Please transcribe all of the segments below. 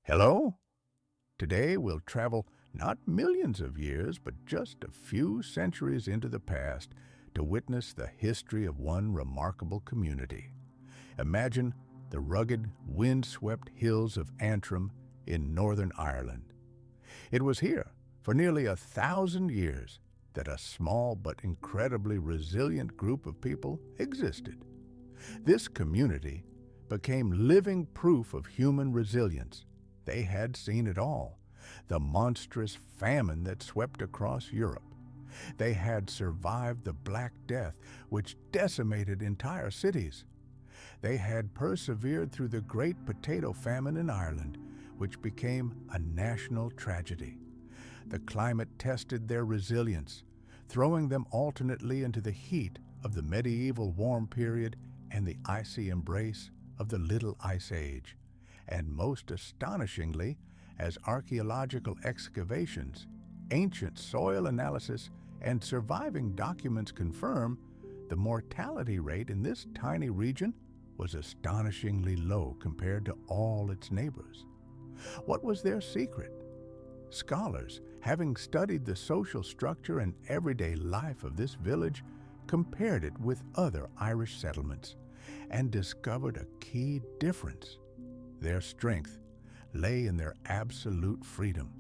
Hello? Today we'll travel not millions of years, but just a few centuries into the past to witness the history of one remarkable community. Imagine the rugged, windswept hills of Antrim in Northern Ireland. It was here, for nearly 1,000 years, that a small but incredibly resilient group of people existed. This community became living proof of human resilience. They had seen it all, the monstrous famine that swept across Europe. They had survived the Black Death, which decimated entire cities. They had persevered through the Great Potato Famine in Ireland, which became a national tragedy. The climate tested their resilience, throwing them alternately into the heat of the medieval warm period and the icy embrace of the Little Ice Age. And most astonishingly, as archaeological excavations, ancient soil analysis, and surviving documents confirm, the mortality rate in this tiny region was astonishingly low compared to all its neighbors. What was their secret? Scholars, having studied the social structure and everyday life of this village, compared it with other Irish settlements and discovered a key difference. Their strength lay in their absolute freedom.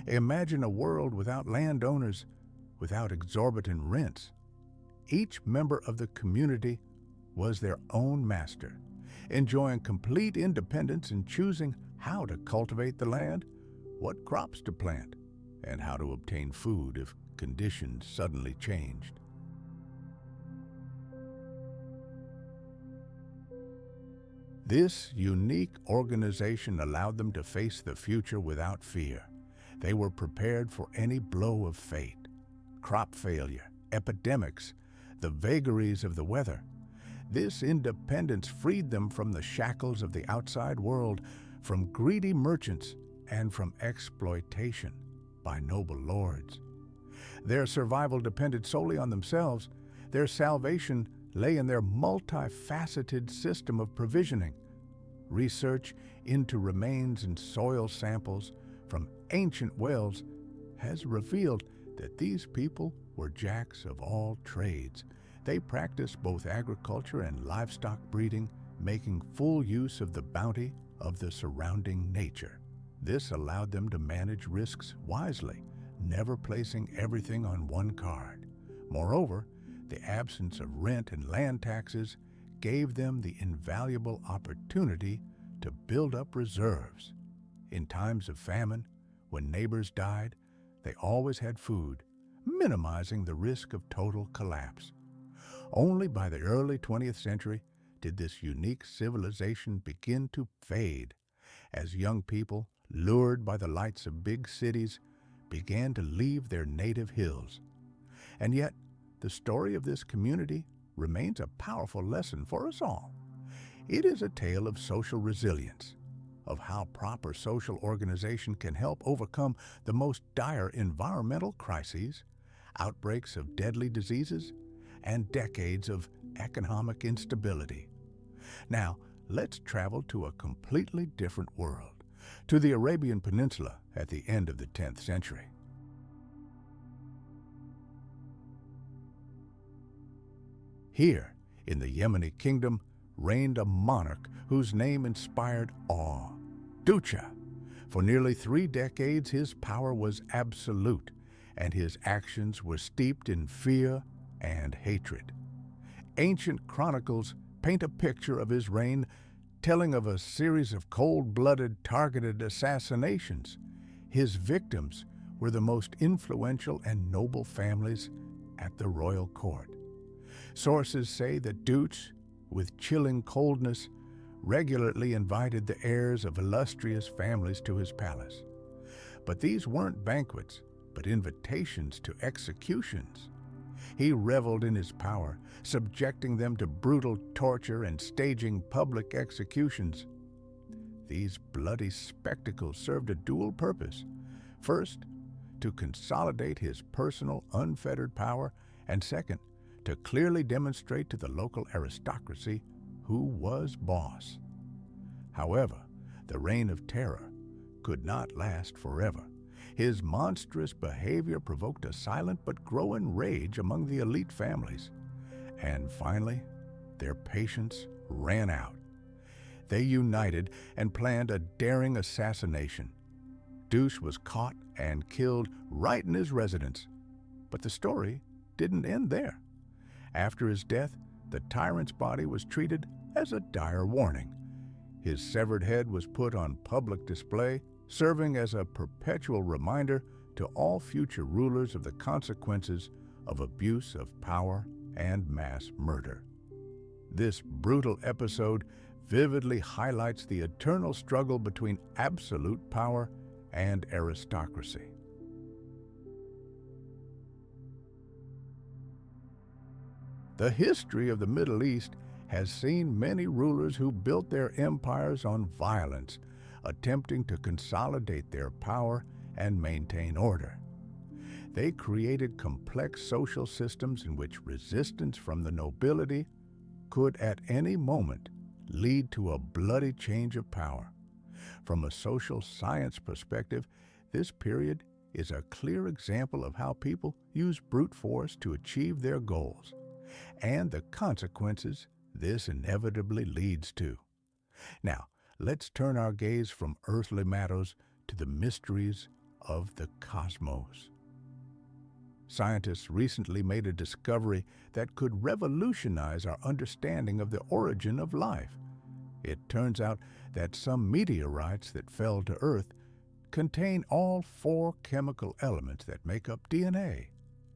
Imagine a world without landowners, without exorbitant rents. Each member of the community was their own master, enjoying complete independence in choosing how to cultivate the land, what crops to plant, and how to obtain food if conditions suddenly changed. This unique organization allowed them to face the future without fear. They were prepared for any blow of fate, crop failure, epidemics, the vagaries of the weather. This independence freed them from the shackles of the outside world, from greedy merchants, and from exploitation by noble lords. Their survival depended solely on themselves. Their salvation lay in their multifaceted system of provisioning. Research into remains and soil samples from ancient wells has revealed that these people were jacks of all trades. They practiced both agriculture and livestock breeding, making full use of the bounty of the surrounding nature. This allowed them to manage risks wisely, never placing everything on one card. Moreover, the absence of rent and land taxes gave them the invaluable opportunity to build up reserves. In times of famine, when neighbors died, they always had food, minimizing the risk of total collapse. Only by the early 20th century did this unique civilization begin to fade, as young people, lured by the lights of big cities, began to leave their native hills. And yet, the story of this community remains a powerful lesson for us all. It is a tale of social resilience, of how proper social organization can help overcome the most dire environmental crises, outbreaks of deadly diseases, and decades of economic instability. Now, let's travel to a completely different world, to the Arabian Peninsula at the end of the 10th century. Here, in the Yemeni kingdom, reigned a monarch whose name inspired awe, Ducha. For nearly 3 decades, his power was absolute, and his actions were steeped in fear and hatred. Ancient chronicles paint a picture of his reign, telling of a series of cold-blooded, targeted assassinations. His victims were the most influential and noble families at the royal court. Sources say that Duch, with chilling coldness, regularly invited the heirs of illustrious families to his palace. But these weren't banquets, but invitations to executions. He reveled in his power, subjecting them to brutal torture and staging public executions. These bloody spectacles served a dual purpose. First, to consolidate his personal unfettered power, and second, to clearly demonstrate to the local aristocracy who was boss. However, the reign of terror could not last forever. His monstrous behavior provoked a silent but growing rage among the elite families. And finally, their patience ran out. They united and planned a daring assassination. Douche was caught and killed right in his residence. But the story didn't end there. After his death, the tyrant's body was treated as a dire warning. His severed head was put on public display, serving as a perpetual reminder to all future rulers of the consequences of abuse of power and mass murder. This brutal episode vividly highlights the eternal struggle between absolute power and aristocracy. The history of the Middle East has seen many rulers who built their empires on violence, attempting to consolidate their power and maintain order. They created complex social systems in which resistance from the nobility could at any moment lead to a bloody change of power. From a social science perspective, this period is a clear example of how people use brute force to achieve their goals, and the consequences this inevitably leads to. Now, let's turn our gaze from earthly matters to the mysteries of the cosmos. Scientists recently made a discovery that could revolutionize our understanding of the origin of life. It turns out that some meteorites that fell to Earth contain all 4 chemical elements that make up DNA: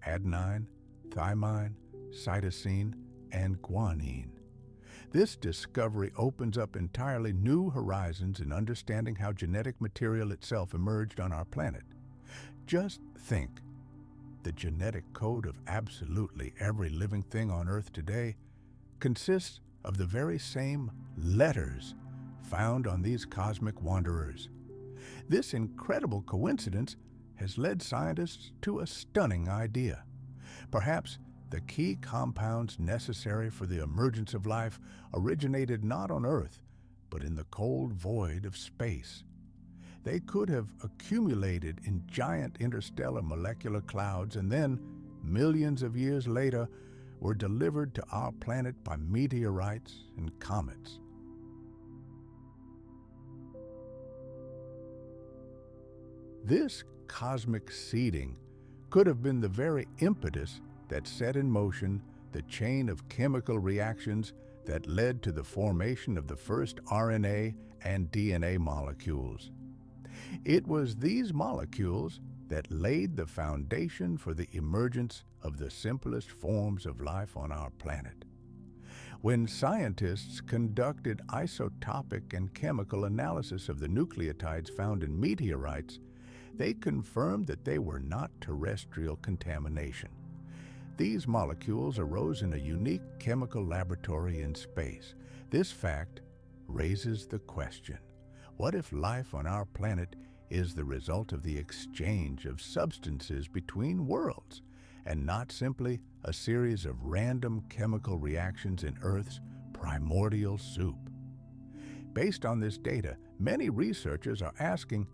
adenine, thymine, cytosine, and guanine. This discovery opens up entirely new horizons in understanding how genetic material itself emerged on our planet. Just think, the genetic code of absolutely every living thing on Earth today consists of the very same letters found on these cosmic wanderers. This incredible coincidence has led scientists to a stunning idea. Perhaps the key compounds necessary for the emergence of life originated not on Earth, but in the cold void of space. They could have accumulated in giant interstellar molecular clouds and then, millions of years later, were delivered to our planet by meteorites and comets. This cosmic seeding could have been the very impetus that set in motion the chain of chemical reactions that led to the formation of the first RNA and DNA molecules. It was these molecules that laid the foundation for the emergence of the simplest forms of life on our planet. When scientists conducted isotopic and chemical analysis of the nucleotides found in meteorites, they confirmed that they were not terrestrial contamination. These molecules arose in a unique chemical laboratory in space. This fact raises the question, what if life on our planet is the result of the exchange of substances between worlds, and not simply a series of random chemical reactions in Earth's primordial soup? Based on this data, many researchers are asking,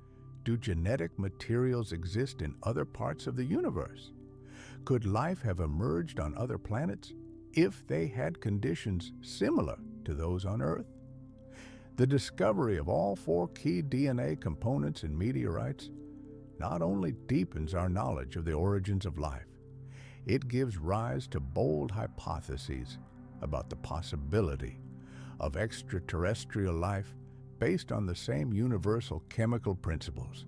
do genetic materials exist in other parts of the universe? Could life have emerged on other planets if they had conditions similar to those on Earth? The discovery of all 4 key DNA components in meteorites not only deepens our knowledge of the origins of life, it gives rise to bold hypotheses about the possibility of extraterrestrial life based on the same universal chemical principles.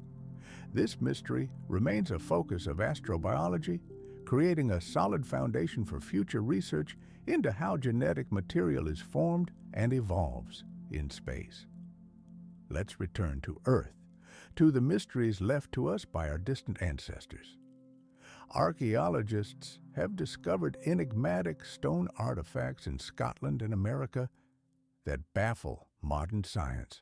This mystery remains a focus of astrobiology, creating a solid foundation for future research into how genetic material is formed and evolves in space. Let's return to Earth, to the mysteries left to us by our distant ancestors. Archaeologists have discovered enigmatic stone artifacts in Scotland and America that baffle modern science.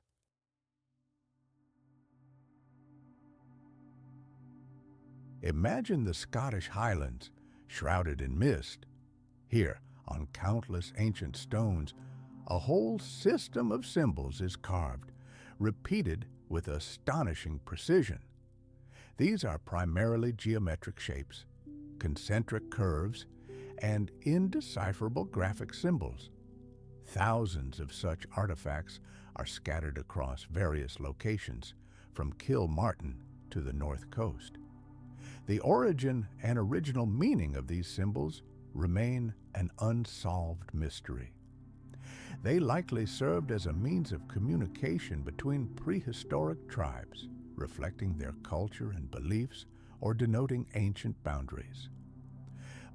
Imagine the Scottish Highlands, shrouded in mist. Here, on countless ancient stones, a whole system of symbols is carved, repeated with astonishing precision. These are primarily geometric shapes, concentric curves, and indecipherable graphic symbols. Thousands of such artifacts are scattered across various locations, from Kilmartin to the North Coast. The origin and original meaning of these symbols remain an unsolved mystery. They likely served as a means of communication between prehistoric tribes, reflecting their culture and beliefs or denoting ancient boundaries.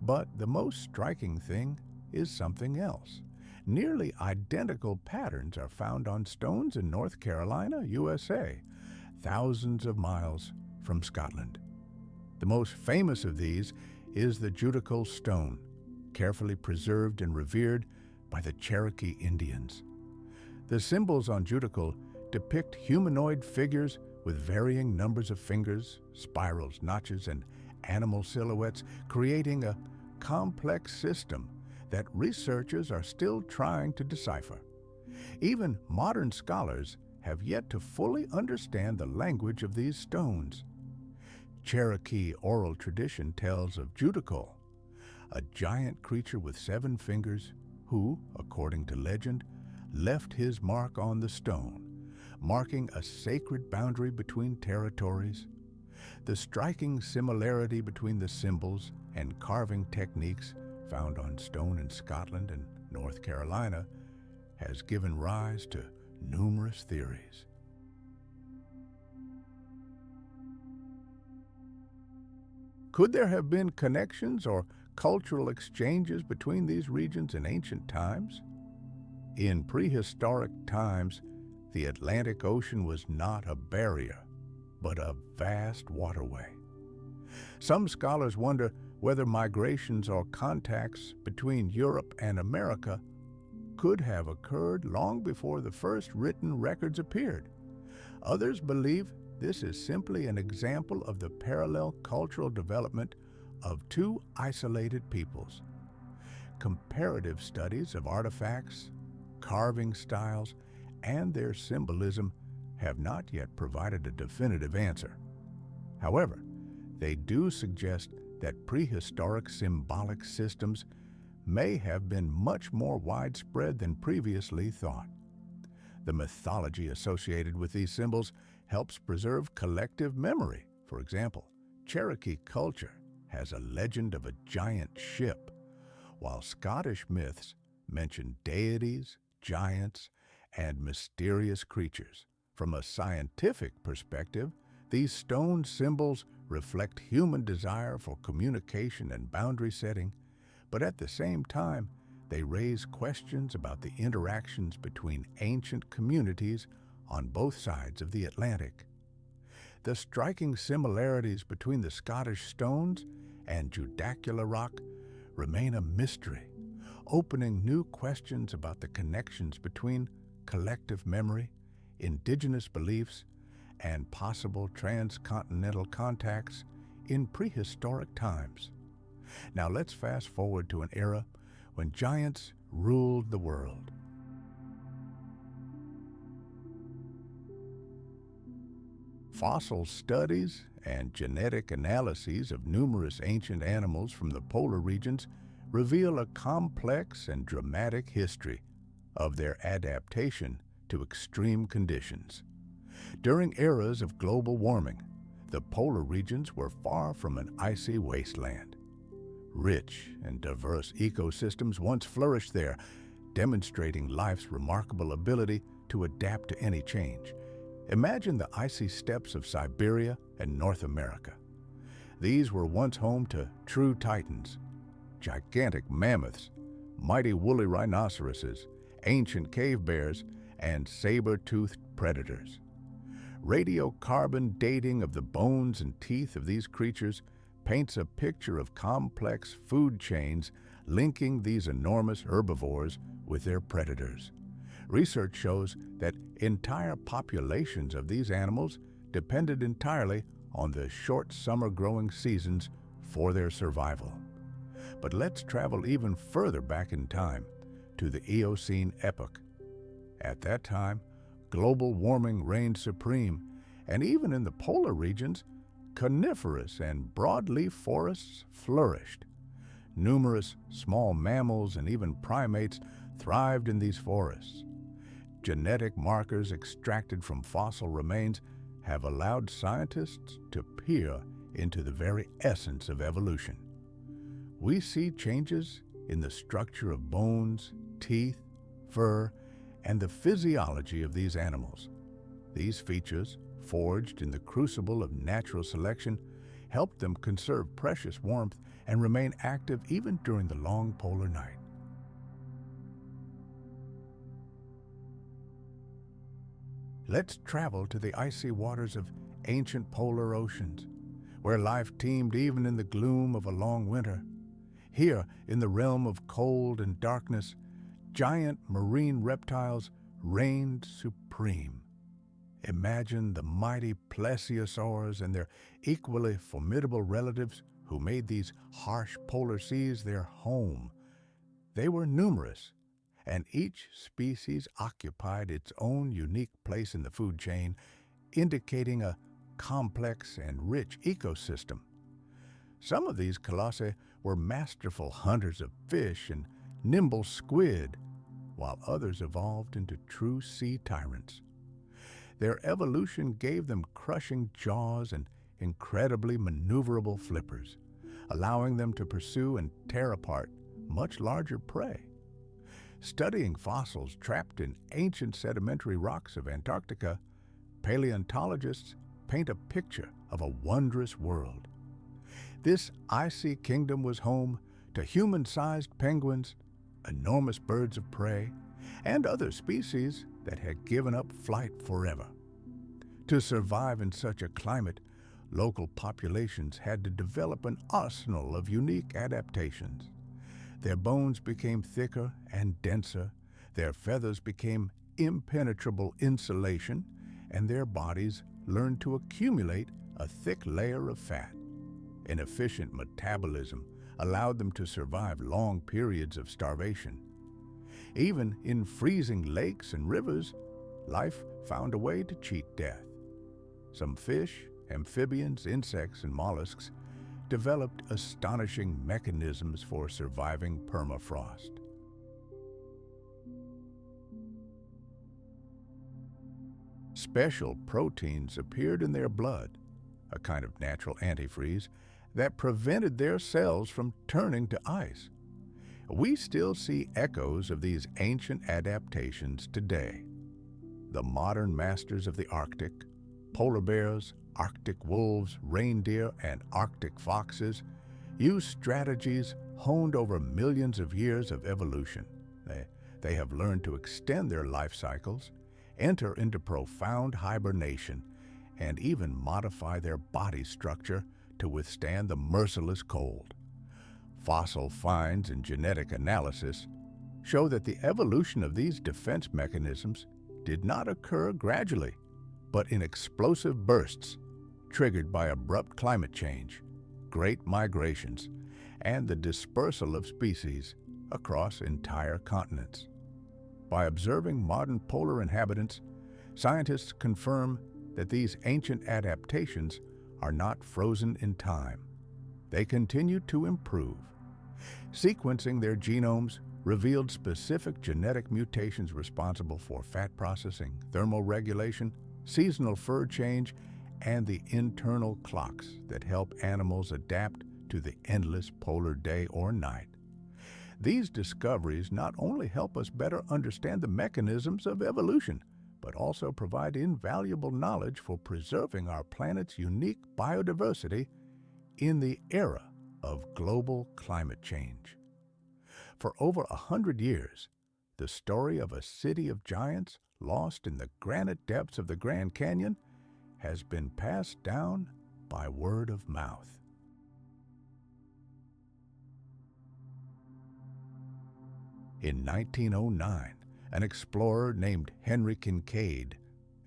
But the most striking thing is something else. Nearly identical patterns are found on stones in North Carolina, USA, thousands of miles from Scotland. The most famous of these is the Judical stone, carefully preserved and revered by the Cherokee Indians. The symbols on Judical depict humanoid figures with varying numbers of fingers, spirals, notches, and animal silhouettes, creating a complex system that researchers are still trying to decipher. Even modern scholars have yet to fully understand the language of these stones. Cherokee oral tradition tells of Judical, a giant creature with 7 fingers who, according to legend, left his mark on the stone, marking a sacred boundary between territories. The striking similarity between the symbols and carving techniques found on stone in Scotland and North Carolina has given rise to numerous theories. Could there have been connections or cultural exchanges between these regions in ancient times? In prehistoric times, the Atlantic Ocean was not a barrier, but a vast waterway. Some scholars wonder whether migrations or contacts between Europe and America could have occurred long before the first written records appeared. Others believe this is simply an example of the parallel cultural development of 2 isolated peoples. Comparative studies of artifacts, carving styles, and their symbolism have not yet provided a definitive answer. However, they do suggest that prehistoric symbolic systems may have been much more widespread than previously thought. The mythology associated with these symbols helps preserve collective memory. For example, Cherokee culture has a legend of a giant ship, while Scottish myths mention deities, giants, and mysterious creatures. From a scientific perspective, these stone symbols reflect human desire for communication and boundary setting, but at the same time, they raise questions about the interactions between ancient communities on both sides of the Atlantic. The striking similarities between the Scottish stones and Judacula rock remain a mystery, opening new questions about the connections between collective memory, indigenous beliefs, and possible transcontinental contacts in prehistoric times. Now let's fast forward to an era when giants ruled the world. Fossil studies and genetic analyses of numerous ancient animals from the polar regions reveal a complex and dramatic history of their adaptation to extreme conditions. During eras of global warming, the polar regions were far from an icy wasteland. Rich and diverse ecosystems once flourished there, demonstrating life's remarkable ability to adapt to any change. Imagine the icy steppes of Siberia and North America. These were once home to true titans, gigantic mammoths, mighty woolly rhinoceroses, ancient cave bears, and saber-toothed predators. Radiocarbon dating of the bones and teeth of these creatures paints a picture of complex food chains linking these enormous herbivores with their predators. Research shows that entire populations of these animals depended entirely on the short summer growing seasons for their survival. But let's travel even further back in time, to the Eocene epoch. At that time, global warming reigned supreme, and even in the polar regions, coniferous and broadleaf forests flourished. Numerous small mammals and even primates thrived in these forests. Genetic markers extracted from fossil remains have allowed scientists to peer into the very essence of evolution. We see changes in the structure of bones, teeth, fur, and the physiology of these animals. These features, forged in the crucible of natural selection, help them conserve precious warmth and remain active even during the long polar night. Let's travel to the icy waters of ancient polar oceans, where life teemed even in the gloom of a long winter. Here, in the realm of cold and darkness, giant marine reptiles reigned supreme. Imagine the mighty plesiosaurs and their equally formidable relatives who made these harsh polar seas their home. They were numerous, and each species occupied its own unique place in the food chain, indicating a complex and rich ecosystem. Some of these colossi were masterful hunters of fish and nimble squid, while others evolved into true sea tyrants. Their evolution gave them crushing jaws and incredibly maneuverable flippers, allowing them to pursue and tear apart much larger prey. Studying fossils trapped in ancient sedimentary rocks of Antarctica, paleontologists paint a picture of a wondrous world. This icy kingdom was home to human-sized penguins, enormous birds of prey, and other species that had given up flight forever. To survive in such a climate, local populations had to develop an arsenal of unique adaptations. Their bones became thicker and denser, their feathers became impenetrable insulation, and their bodies learned to accumulate a thick layer of fat. An efficient metabolism allowed them to survive long periods of starvation. Even in freezing lakes and rivers, life found a way to cheat death. Some fish, amphibians, insects, and mollusks developed astonishing mechanisms for surviving permafrost. Special proteins appeared in their blood, a kind of natural antifreeze that prevented their cells from turning to ice. We still see echoes of these ancient adaptations today. The modern masters of the Arctic, polar bears, Arctic wolves, reindeer, and Arctic foxes, use strategies honed over millions of years of evolution. They have learned to extend their life cycles, enter into profound hibernation, and even modify their body structure to withstand the merciless cold. Fossil finds and genetic analysis show that the evolution of these defense mechanisms did not occur gradually, but in explosive bursts triggered by abrupt climate change, great migrations, and the dispersal of species across entire continents. By observing modern polar inhabitants, scientists confirm that these ancient adaptations are not frozen in time. They continue to improve. Sequencing their genomes revealed specific genetic mutations responsible for fat processing, thermoregulation, seasonal fur change, and the internal clocks that help animals adapt to the endless polar day or night. These discoveries not only help us better understand the mechanisms of evolution, but also provide invaluable knowledge for preserving our planet's unique biodiversity in the era of global climate change. For over 100 years, the story of a city of giants lost in the granite depths of the Grand Canyon has been passed down by word of mouth. In 1909, an explorer named Henry Kincaid,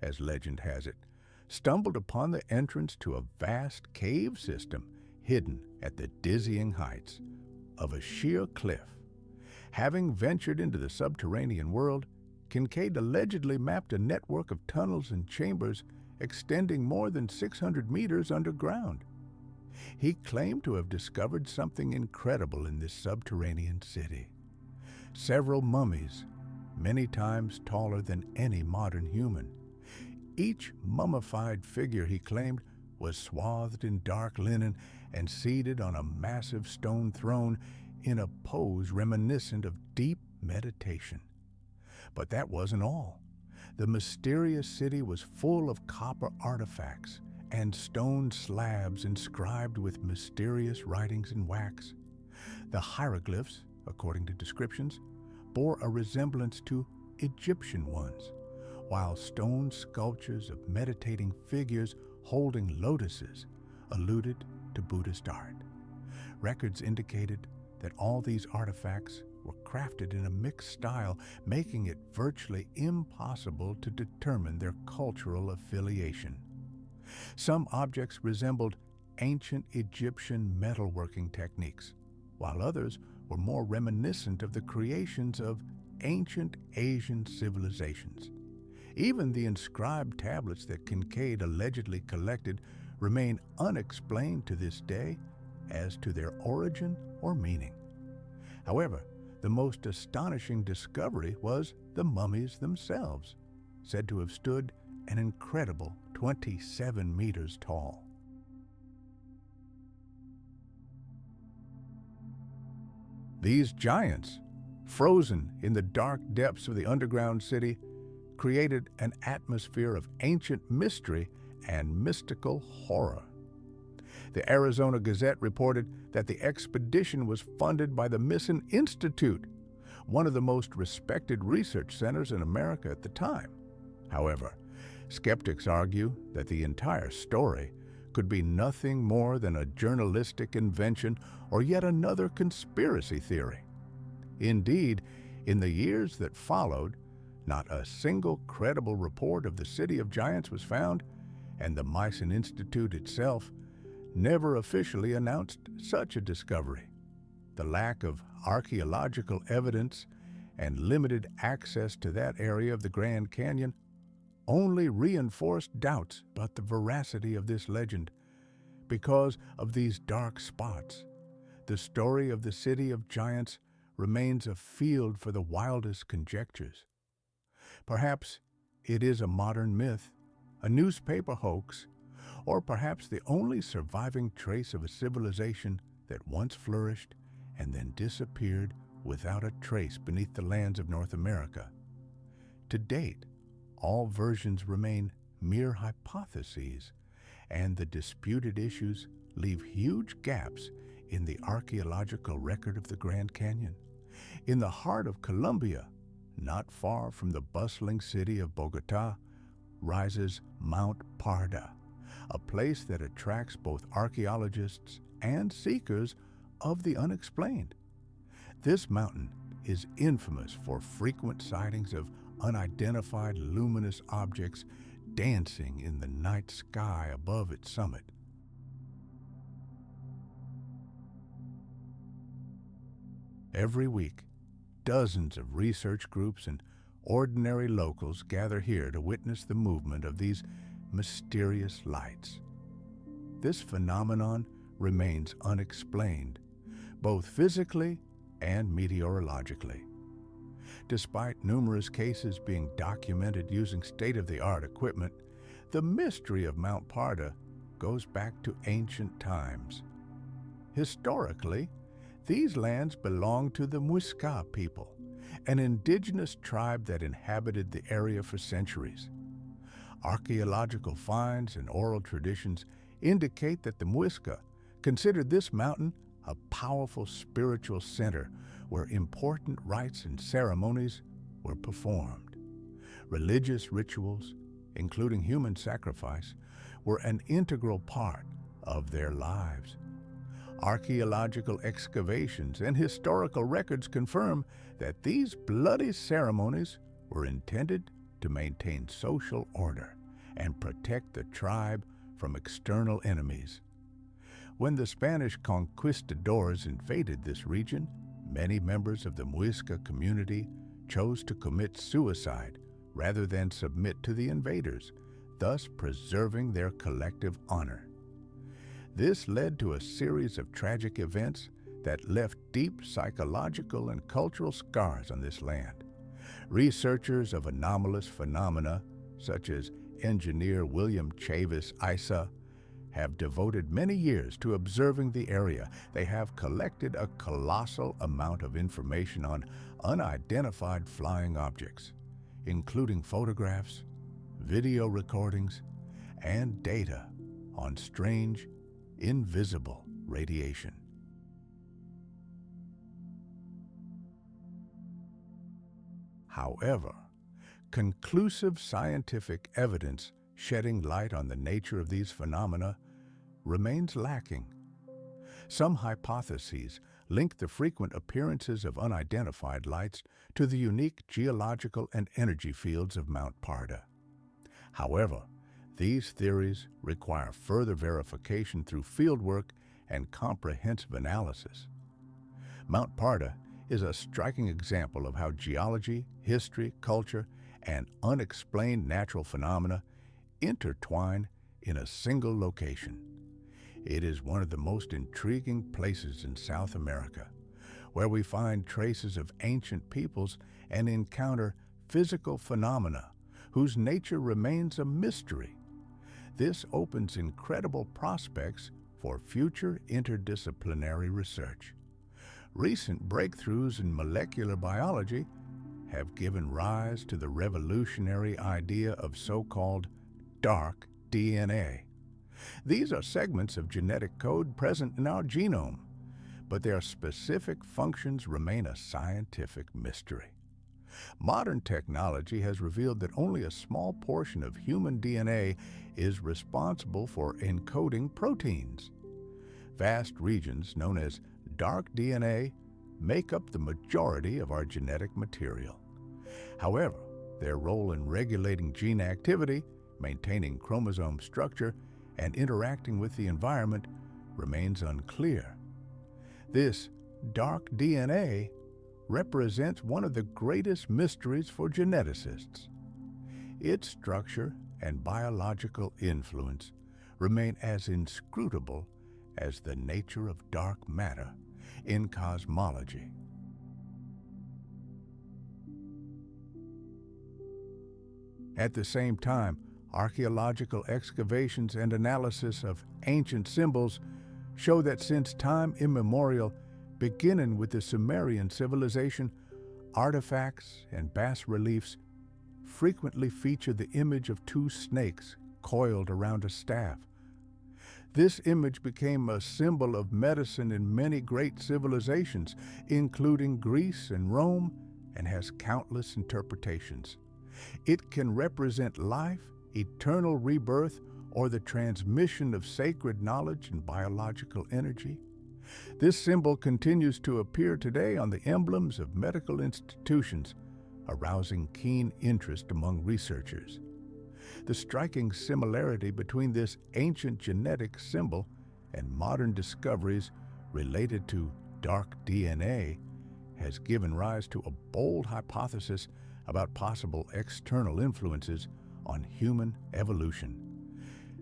as legend has it, stumbled upon the entrance to a vast cave system hidden at the dizzying heights of a sheer cliff. Having ventured into the subterranean world, Kincaid allegedly mapped a network of tunnels and chambers extending more than 600 meters underground. He claimed to have discovered something incredible in this subterranean city. Several mummies, many times taller than any modern human. Each mummified figure, he claimed, was swathed in dark linen and seated on a massive stone throne in a pose reminiscent of deep meditation. But that wasn't all. The mysterious city was full of copper artifacts and stone slabs inscribed with mysterious writings in wax. The hieroglyphs, according to descriptions, bore a resemblance to Egyptian ones, while stone sculptures of meditating figures holding lotuses alluded to Buddhist art. Records indicated that all these artifacts were crafted in a mixed style, making it virtually impossible to determine their cultural affiliation. Some objects resembled ancient Egyptian metalworking techniques, while others were more reminiscent of the creations of ancient Asian civilizations. Even the inscribed tablets that Kincaid allegedly collected remain unexplained to this day as to their origin or meaning. However, the most astonishing discovery was the mummies themselves, said to have stood an incredible 27 meters tall. These giants, frozen in the dark depths of the underground city, created an atmosphere of ancient mystery and mystical horror. The Arizona Gazette reported that the expedition was funded by the Smithsonian Institute, one of the most respected research centers in America at the time. However, skeptics argue that the entire story could be nothing more than a journalistic invention or yet another conspiracy theory. Indeed, in the years that followed, not a single credible report of the City of Giants was found, and the Smithsonian Institute itself never officially announced such a discovery. The lack of archaeological evidence and limited access to that area of the Grand Canyon only reinforced doubts about the veracity of this legend. Because of these dark spots, the story of the City of Giants remains a field for the wildest conjectures. Perhaps it is a modern myth, a newspaper hoax, or perhaps the only surviving trace of a civilization that once flourished and then disappeared without a trace beneath the lands of North America. To date, all versions remain mere hypotheses, and the disputed issues leave huge gaps in the archaeological record of the Grand Canyon. In the heart of Colombia, not far from the bustling city of Bogota, rises Mount Parda, a place that attracts both archaeologists and seekers of the unexplained. This mountain is infamous for frequent sightings of unidentified luminous objects dancing in the night sky above its summit. Every week, dozens of research groups and ordinary locals gather here to witness the movement of these mysterious lights. This phenomenon remains unexplained, both physically and meteorologically. Despite numerous cases being documented using state-of-the-art equipment, the mystery of Mount Parda goes back to ancient times. Historically, these lands belonged to the Muisca people, an indigenous tribe that inhabited the area for centuries. Archaeological finds and oral traditions indicate that the Muisca considered this mountain a powerful spiritual center where important rites and ceremonies were performed. Religious rituals, including human sacrifice, were an integral part of their lives. Archaeological excavations and historical records confirm that these bloody ceremonies were intended to maintain social order and protect the tribe from external enemies. When the Spanish conquistadors invaded this region, many members of the Muisca community chose to commit suicide rather than submit to the invaders, thus preserving their collective honor. This led to a series of tragic events that left deep psychological and cultural scars on this land. Researchers of anomalous phenomena, such as engineer William Chavis Issa, have devoted many years to observing the area. They have collected a colossal amount of information on unidentified flying objects, including photographs, video recordings, and data on strange, invisible radiation. However, conclusive scientific evidence shedding light on the nature of these phenomena remains lacking. Some hypotheses link the frequent appearances of unidentified lights to the unique geological and energy fields of Mount Parda. However, these theories require further verification through fieldwork and comprehensive analysis. Mount Parda is a striking example of how geology, history, culture, and unexplained natural phenomena intertwine in a single location. It is one of the most intriguing places in South America, where we find traces of ancient peoples and encounter physical phenomena whose nature remains a mystery. This opens incredible prospects for future interdisciplinary research. Recent breakthroughs in molecular biology have given rise to the revolutionary idea of so-called dark DNA. These are segments of genetic code present in our genome, but their specific functions remain a scientific mystery. Modern technology has revealed that only a small portion of human DNA is responsible for encoding proteins. Vast regions known as dark DNA make up the majority of our genetic material. However, their role in regulating gene activity, maintaining chromosome structure, and interacting with the environment remains unclear. This dark DNA represents one of the greatest mysteries for geneticists. Its structure and biological influence remain as inscrutable as the nature of dark matter in cosmology. At the same time, archaeological excavations and analysis of ancient symbols show that since time immemorial, beginning with the Sumerian civilization, artifacts and bas-reliefs frequently feature the image of two snakes coiled around a staff. This image became a symbol of medicine in many great civilizations, including Greece and Rome, and has countless interpretations. It can represent life, eternal rebirth, or the transmission of sacred knowledge and biological energy. This symbol continues to appear today on the emblems of medical institutions, arousing keen interest among researchers. The striking similarity between this ancient genetic symbol and modern discoveries related to dark DNA has given rise to a bold hypothesis about possible external influences on human evolution.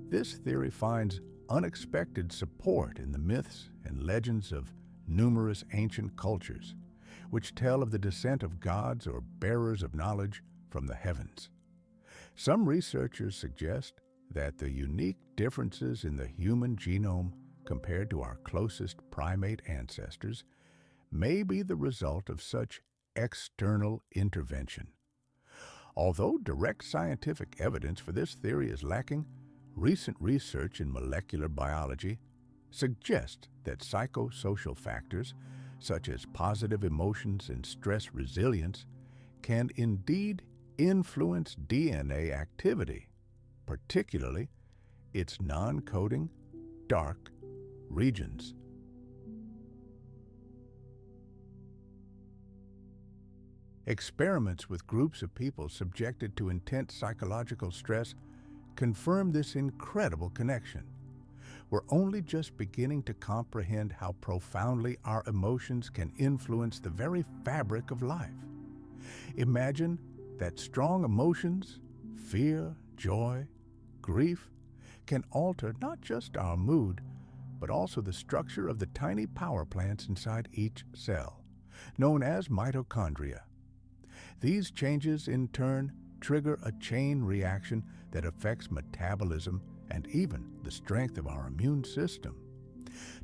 This theory finds unexpected support in the myths and legends of numerous ancient cultures, which tell of the descent of gods or bearers of knowledge from the heavens. Some researchers suggest that the unique differences in the human genome compared to our closest primate ancestors may be the result of such external intervention. Although direct scientific evidence for this theory is lacking, recent research in molecular biology suggests that psychosocial factors, such as positive emotions and stress resilience, can indeed influence DNA activity, particularly its non-coding dark regions. Experiments with groups of people subjected to intense psychological stress confirm this incredible connection. We're only just beginning to comprehend how profoundly our emotions can influence the very fabric of life. Imagine that strong emotions, fear, joy, grief, can alter not just our mood, but also the structure of the tiny power plants inside each cell, known as mitochondria. These changes, in turn, trigger a chain reaction that affects metabolism and even the strength of our immune system.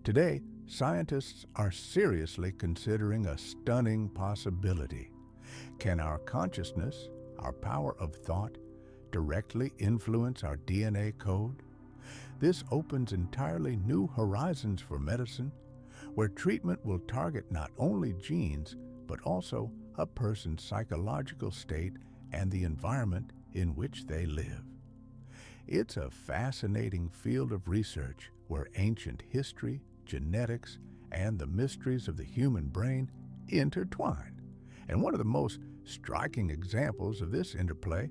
Today, scientists are seriously considering a stunning possibility. Can our consciousness, our power of thought, directly influence our DNA code? This opens entirely new horizons for medicine, where treatment will target not only genes, but also a person's psychological state and the environment in which they live. It's a fascinating field of research where ancient history, genetics, and the mysteries of the human brain intertwine. And one of the most striking examples of this interplay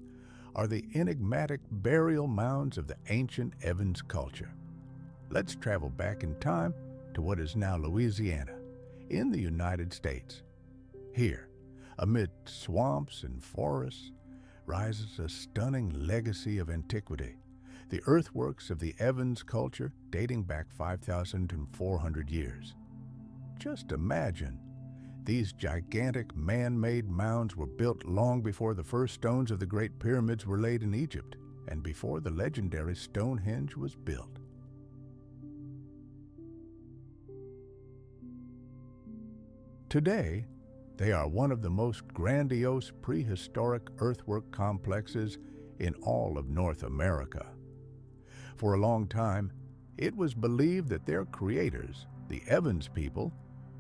are the enigmatic burial mounds of the ancient Evans culture. Let's travel back in time to what is now Louisiana, in the United States. Here, amid swamps and forests, rises a stunning legacy of antiquity, the earthworks of the Evans culture dating back 5,400 years. Just imagine, these gigantic man-made mounds were built long before the first stones of the Great Pyramids were laid in Egypt and before the legendary Stonehenge was built. Today, they are one of the most grandiose prehistoric earthwork complexes in all of North America. For a long time, it was believed that their creators, the Evans people,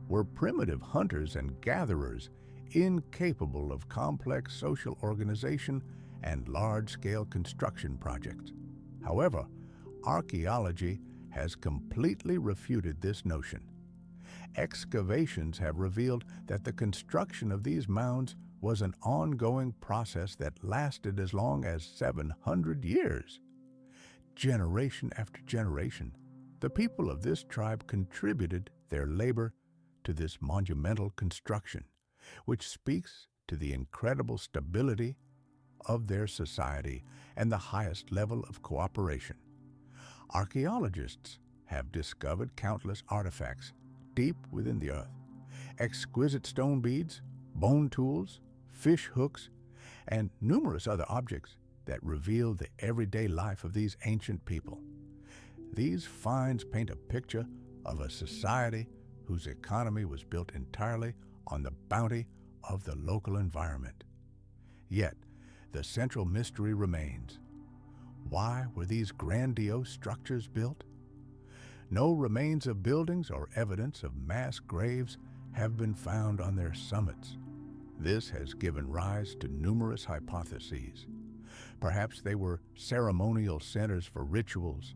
were primitive hunters and gatherers, incapable of complex social organization and large-scale construction projects. However, archaeology has completely refuted this notion. Excavations have revealed that the construction of these mounds was an ongoing process that lasted as long as 700 years. Generation after generation, the people of this tribe contributed their labor to this monumental construction, which speaks to the incredible stability of their society and the highest level of cooperation. Archaeologists have discovered countless artifacts deep within the earth, exquisite stone beads, bone tools, fish hooks, and numerous other objects that reveal the everyday life of these ancient people. These finds paint a picture of a society whose economy was built entirely on the bounty of the local environment. Yet, the central mystery remains. Why were these grandiose structures built? No remains of buildings or evidence of mass graves have been found on their summits. This has given rise to numerous hypotheses. Perhaps they were ceremonial centers for rituals,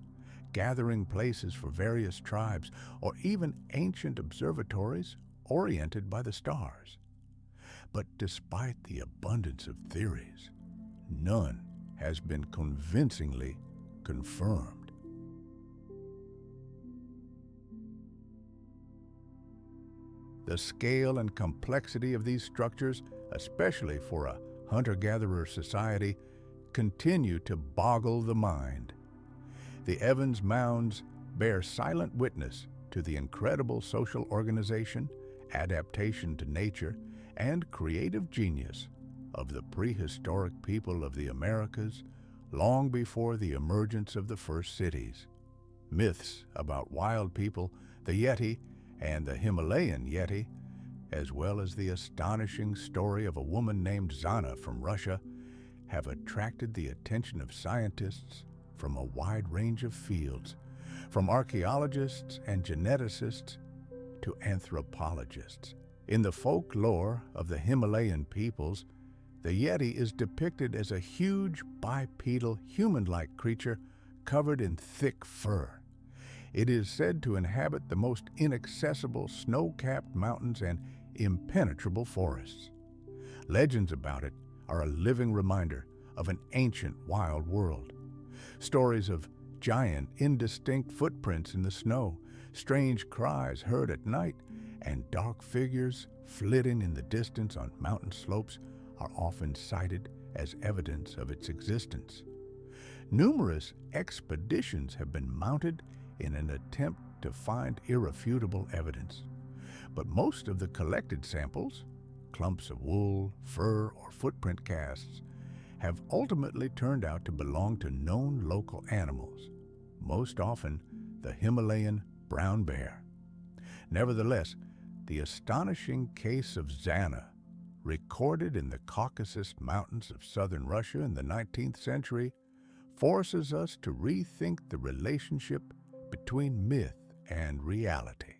gathering places for various tribes, or even ancient observatories oriented by the stars. But despite the abundance of theories, none has been convincingly confirmed. The scale and complexity of these structures, especially for a hunter-gatherer society, continue to boggle the mind. The Evans Mounds bear silent witness to the incredible social organization, adaptation to nature, and creative genius of the prehistoric people of the Americas long before the emergence of the first cities. Myths about wild people, the Yeti, and the Himalayan Yeti, as well as the astonishing story of a woman named Zana from Russia, have attracted the attention of scientists from a wide range of fields, from archaeologists and geneticists to anthropologists. In the folklore of the Himalayan peoples, the Yeti is depicted as a huge bipedal human-like creature covered in thick fur. It is said to inhabit the most inaccessible snow-capped mountains and impenetrable forests. Legends about it are a living reminder of an ancient wild world. Stories of giant, indistinct footprints in the snow, strange cries heard at night, and dark figures flitting in the distance on mountain slopes are often cited as evidence of its existence. Numerous expeditions have been mounted in an attempt to find irrefutable evidence, but most of the collected samples, clumps of wool, fur, or footprint casts, have ultimately turned out to belong to known local animals, most often the Himalayan brown bear. Nevertheless, the astonishing case of Zana, recorded in the Caucasus Mountains of southern Russia in the 19th century, forces us to rethink the relationship between myth and reality.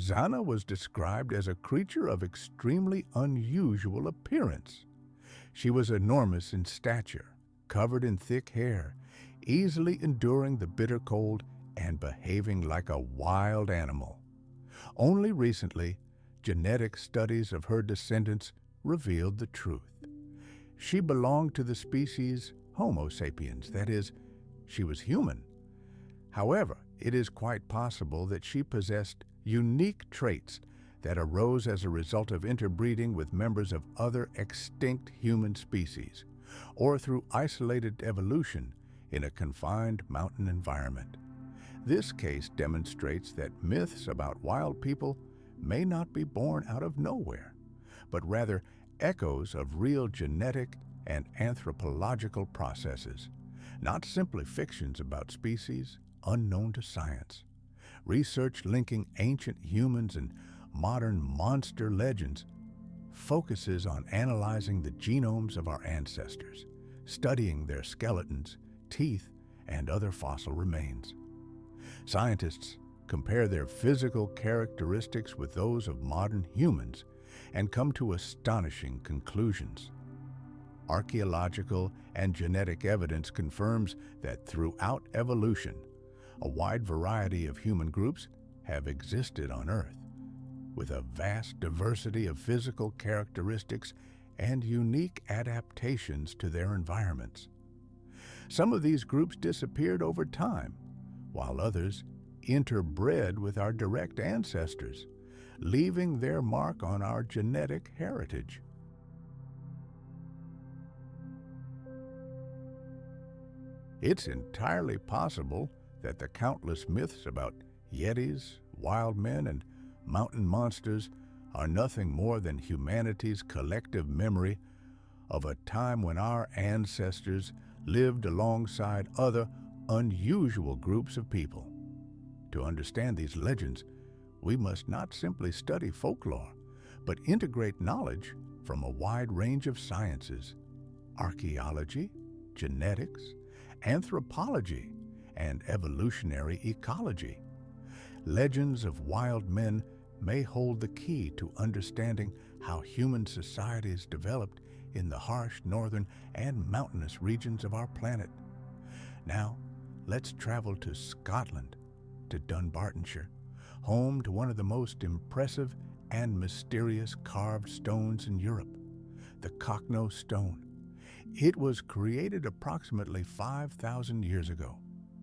Zana was described as a creature of extremely unusual appearance. She was enormous in stature, covered in thick hair, easily enduring the bitter cold, and behaving like a wild animal. Only recently, genetic studies of her descendants revealed the truth. She belonged to the species Homo sapiens, that is, she was human. However, it is quite possible that she possessed unique traits that arose as a result of interbreeding with members of other extinct human species, or through isolated evolution in a confined mountain environment. This case demonstrates that myths about wild people may not be born out of nowhere, but rather echoes of real genetic and anthropological processes, not simply fictions about species unknown to science. Research linking ancient humans and modern monster legends focuses on analyzing the genomes of our ancestors, studying their skeletons, teeth, and other fossil remains. Scientists compare their physical characteristics with those of modern humans and come to astonishing conclusions. Archaeological and genetic evidence confirms that throughout evolution, a wide variety of human groups have existed on Earth, with a vast diversity of physical characteristics and unique adaptations to their environments. Some of these groups disappeared over time, while others interbred with our direct ancestors, leaving their mark on our genetic heritage. It's entirely possible that the countless myths about yetis, wild men, and mountain monsters are nothing more than humanity's collective memory of a time when our ancestors lived alongside other unusual groups of people. To understand these legends, we must not simply study folklore, but integrate knowledge from a wide range of sciences: archaeology, genetics, anthropology, and evolutionary ecology. Legends of wild men may hold the key to understanding how human societies developed in the harsh northern and mountainous regions of our planet. Now, let's travel to Scotland, to Dunbartonshire, home to one of the most impressive and mysterious carved stones in Europe, the Cocknow stone. It was created approximately 5,000 years ago,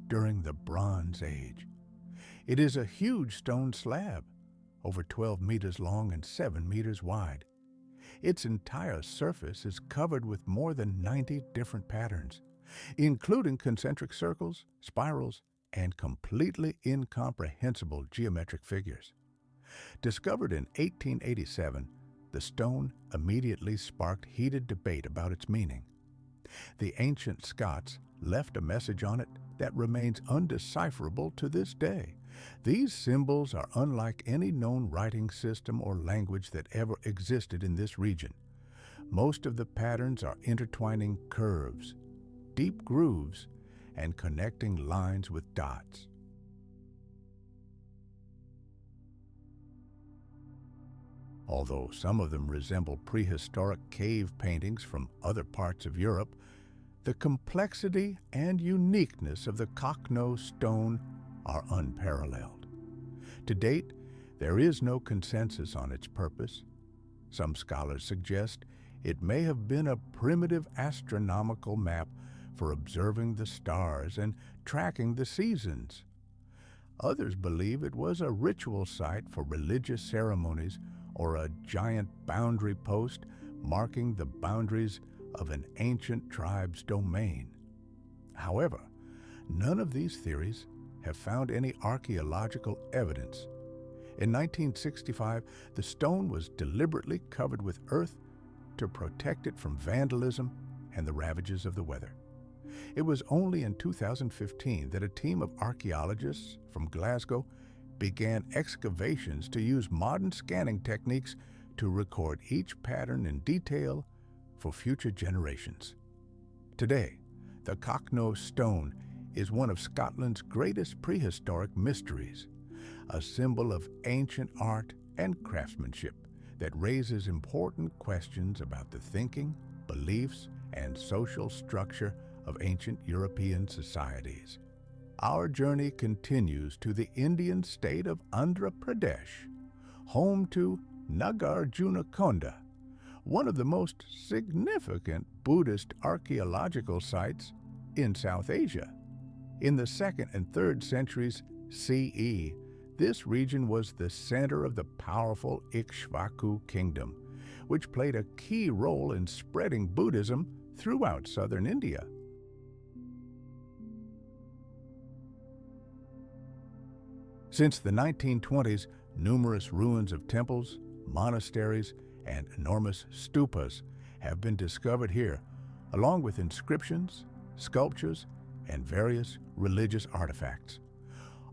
during the Bronze Age. It is a huge stone slab, over 12 meters long and 7 meters wide. Its entire surface is covered with more than 90 different patterns, including concentric circles, spirals, and completely incomprehensible geometric figures. Discovered in 1887, the stone immediately sparked heated debate about its meaning. The ancient Scots left a message on it that remains undecipherable to this day. These symbols are unlike any known writing system or language that ever existed in this region. Most of the patterns are intertwining curves, deep grooves, and connecting lines with dots. Although some of them resemble prehistoric cave paintings from other parts of Europe, the complexity and uniqueness of the Cocknow stone are unparalleled. To date, there is no consensus on its purpose. Some scholars suggest it may have been a primitive astronomical map for observing the stars and tracking the seasons. Others believe it was a ritual site for religious ceremonies or a giant boundary post marking the boundaries of an ancient tribe's domain. However, none of these theories have found any archaeological evidence. In 1965, the stone was deliberately covered with earth to protect it from vandalism and the ravages of the weather. It was only in 2015 that a team of archaeologists from Glasgow began excavations to use modern scanning techniques to record each pattern in detail for future generations. Today, the Cocknoe stone is one of Scotland's greatest prehistoric mysteries, a symbol of ancient art and craftsmanship that raises important questions about the thinking, beliefs, and social structure of ancient European societies. Our journey continues to the Indian state of Andhra Pradesh, home to Nagarjunakonda, one of the most significant Buddhist archaeological sites in South Asia. In the 2nd and 3rd centuries CE, this region was the center of the powerful Ikshvaku kingdom, which played a key role in spreading Buddhism throughout southern India. Since the 1920s, numerous ruins of temples, monasteries, and enormous stupas have been discovered here, along with inscriptions, sculptures, and various religious artifacts.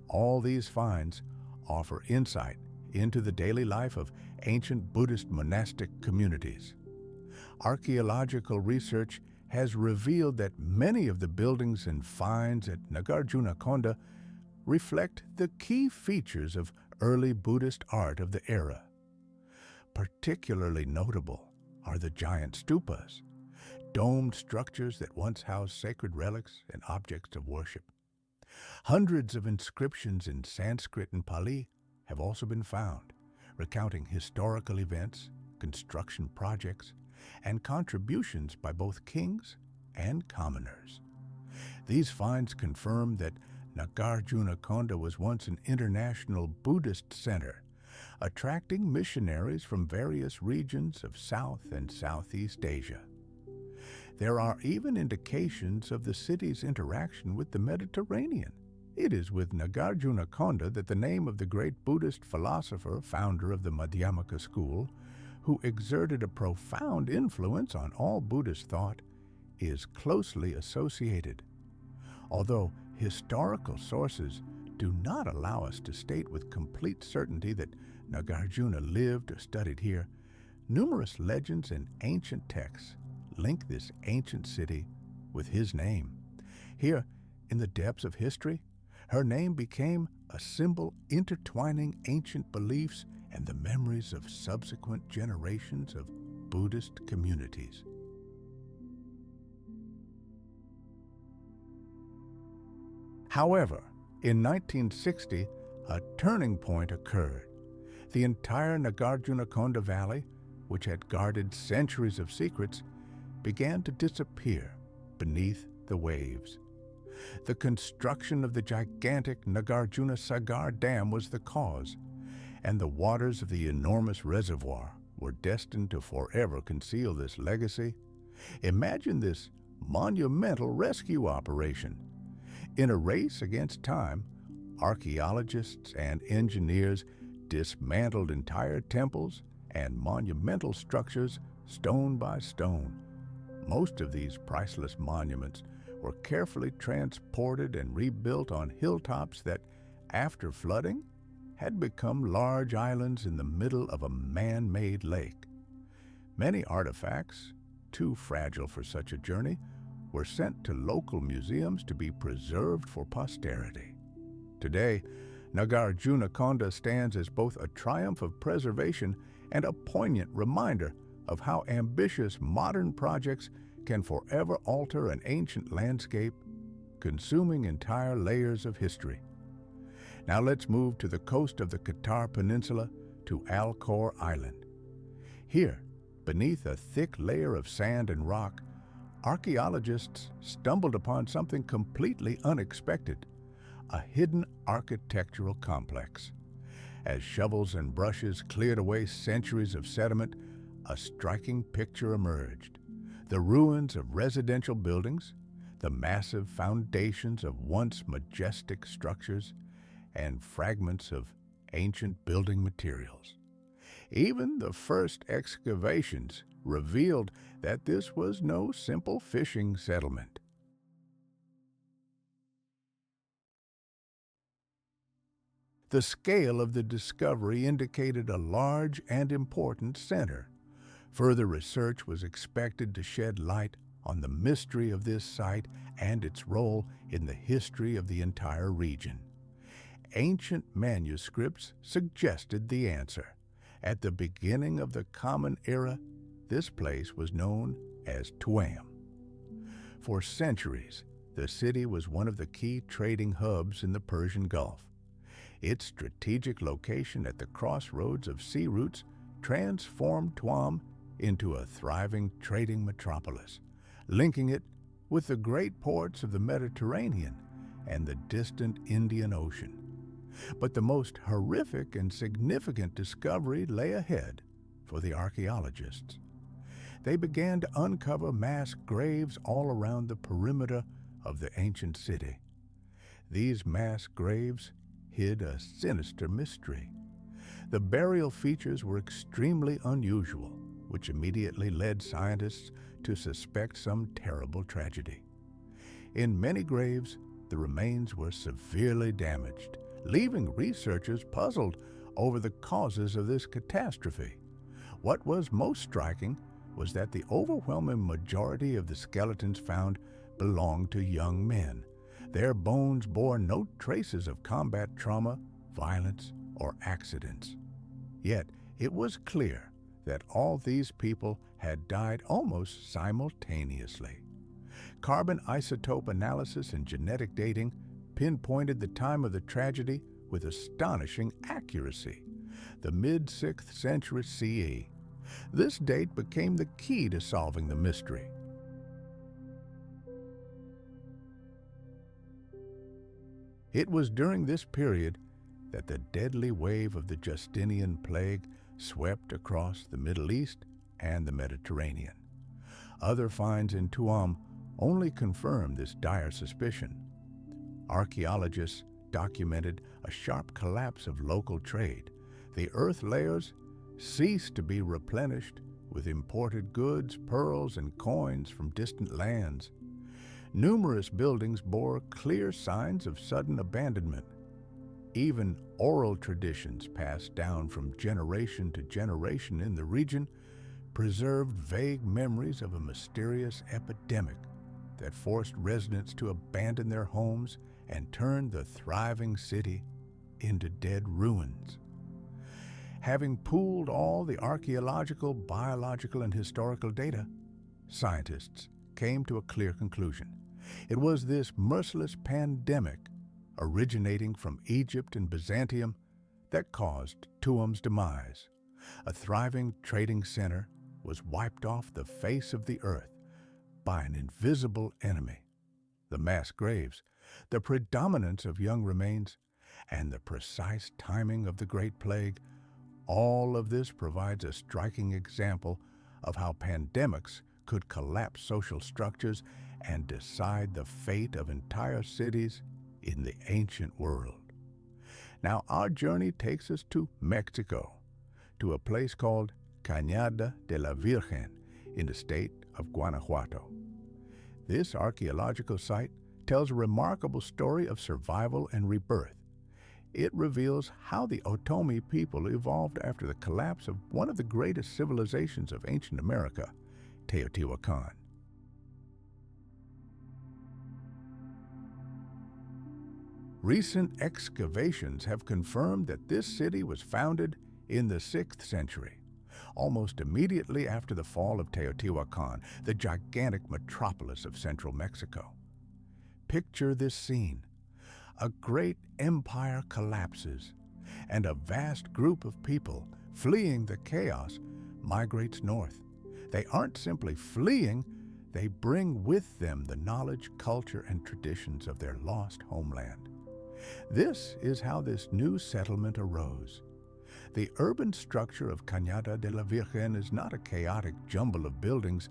All these finds offer insight into the daily life of ancient Buddhist monastic communities. Archaeological research has revealed that many of the buildings and finds at Nagarjunakonda reflect the key features of early Buddhist art of the era. Particularly notable are the giant stupas, domed structures that once housed sacred relics and objects of worship. Hundreds of inscriptions in Sanskrit and Pali have also been found, recounting historical events, construction projects, and contributions by both kings and commoners. These finds confirm that Nagarjunakonda was once an international Buddhist center, attracting missionaries from various regions of South and Southeast Asia. There are even indications of the city's interaction with the Mediterranean. It is with Nagarjunakonda that the name of the great Buddhist philosopher, founder of the Madhyamaka school, who exerted a profound influence on all Buddhist thought, is closely associated. Although historical sources do not allow us to state with complete certainty that Nagarjuna lived or studied here, numerous legends and ancient texts link this ancient city with his name. Here, in the depths of history, her name became a symbol intertwining ancient beliefs and the memories of subsequent generations of Buddhist communities. However, in 1960, a turning point occurred. The entire Nagarjunakonda Valley, which had guarded centuries of secrets, began to disappear beneath the waves. The construction of the gigantic Nagarjuna Sagar Dam was the cause, and the waters of the enormous reservoir were destined to forever conceal this legacy. Imagine this monumental rescue operation. In a race against time, archaeologists and engineers dismantled entire temples and monumental structures stone by stone. Most of these priceless monuments were carefully transported and rebuilt on hilltops that, after flooding, had become large islands in the middle of a man-made lake. Many artifacts, too fragile for such a journey, were sent to local museums to be preserved for posterity. Today, Nagarjunakonda stands as both a triumph of preservation and a poignant reminder of how ambitious modern projects can forever alter an ancient landscape, consuming entire layers of history. Now let's move to the coast of the Qatar Peninsula to Alcor Island. Here, beneath a thick layer of sand and rock, archaeologists stumbled upon something completely unexpected: a hidden architectural complex. As shovels and brushes cleared away centuries of sediment, a striking picture emerged. The ruins of residential buildings, the massive foundations of once majestic structures, and fragments of ancient building materials. Even the first excavations revealed that this was no simple fishing settlement. The scale of the discovery indicated a large and important center. Further research was expected to shed light on the mystery of this site and its role in the history of the entire region. Ancient manuscripts suggested the answer. At the beginning of the Common Era, this place was known as Tuam. For centuries, the city was one of the key trading hubs in the Persian Gulf. Its strategic location at the crossroads of sea routes transformed Tuam into a thriving trading metropolis, linking it with the great ports of the Mediterranean and the distant Indian Ocean. But the most horrific and significant discovery lay ahead for the archaeologists. They began to uncover mass graves all around the perimeter of the ancient city. These mass graves hid a sinister mystery. The burial features were extremely unusual, which immediately led scientists to suspect some terrible tragedy. In many graves, the remains were severely damaged, leaving researchers puzzled over the causes of this catastrophe. What was most striking was that the overwhelming majority of the skeletons found belonged to young men. Their bones bore no traces of combat trauma, violence, or accidents. Yet it was clear that all these people had died almost simultaneously. Carbon isotope analysis and genetic dating pinpointed the time of the tragedy with astonishing accuracy, the mid-6th century CE. This date became the key to solving the mystery. It was during this period that the deadly wave of the Justinian plague swept across the Middle East and the Mediterranean. Other finds in Tuam only confirmed this dire suspicion. Archaeologists documented a sharp collapse of local trade. The earth layers ceased to be replenished with imported goods, pearls, and coins from distant lands. Numerous buildings bore clear signs of sudden abandonment. Even oral traditions passed down from generation to generation in the region preserved vague memories of a mysterious epidemic that forced residents to abandon their homes and turned the thriving city into dead ruins. Having pooled all the archaeological, biological, and historical data, scientists came to a clear conclusion. It was this merciless pandemic originating from Egypt and Byzantium that caused Tuam's demise. A thriving trading center was wiped off the face of the earth by an invisible enemy. The mass graves, the predominance of young remains, and the precise timing of the Great Plague, all of this provides a striking example of how pandemics could collapse social structures and decide the fate of entire cities in the ancient world. Now our journey takes us to Mexico, to a place called Cañada de la Virgen in the state of Guanajuato. This archaeological site tells a remarkable story of survival and rebirth. It reveals how the Otomi people evolved after the collapse of one of the greatest civilizations of ancient America, Teotihuacan. Recent excavations have confirmed that this city was founded in the 6th century, almost immediately after the fall of Teotihuacan, the gigantic metropolis of central Mexico. Picture this scene. A great empire collapses, and a vast group of people, fleeing the chaos, migrates north. They aren't simply fleeing, they bring with them the knowledge, culture, and traditions of their lost homeland. This is how this new settlement arose. The urban structure of Cañada de la Virgen is not a chaotic jumble of buildings,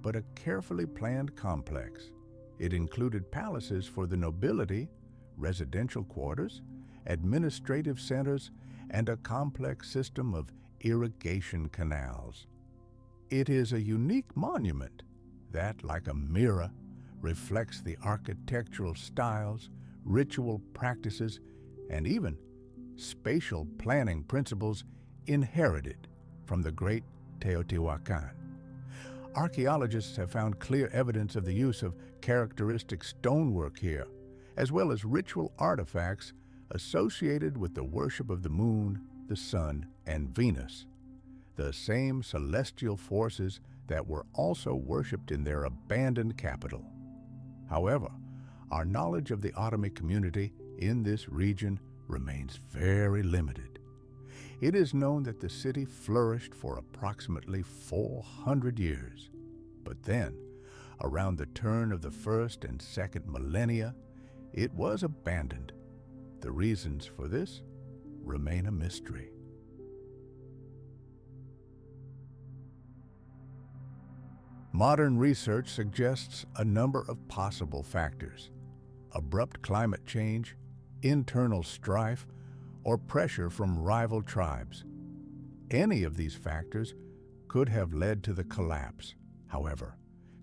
but a carefully planned complex. It included palaces for the nobility, residential quarters, administrative centers, and a complex system of irrigation canals. It is a unique monument that, like a mirror, reflects the architectural styles, ritual practices, and even spatial planning principles inherited from the Great Teotihuacan. Archaeologists have found clear evidence of the use of characteristic stonework here, as well as ritual artifacts associated with the worship of the moon, the sun, and Venus, the same celestial forces that were also worshipped in their abandoned capital. However, our knowledge of the Otomi community in this region remains very limited. It is known that the city flourished for approximately 400 years, but then, around the turn of the first and second millennia, it was abandoned. The reasons for this remain a mystery. Modern research suggests a number of possible factors: abrupt climate change, internal strife, or pressure from rival tribes. Any of these factors could have led to the collapse. However,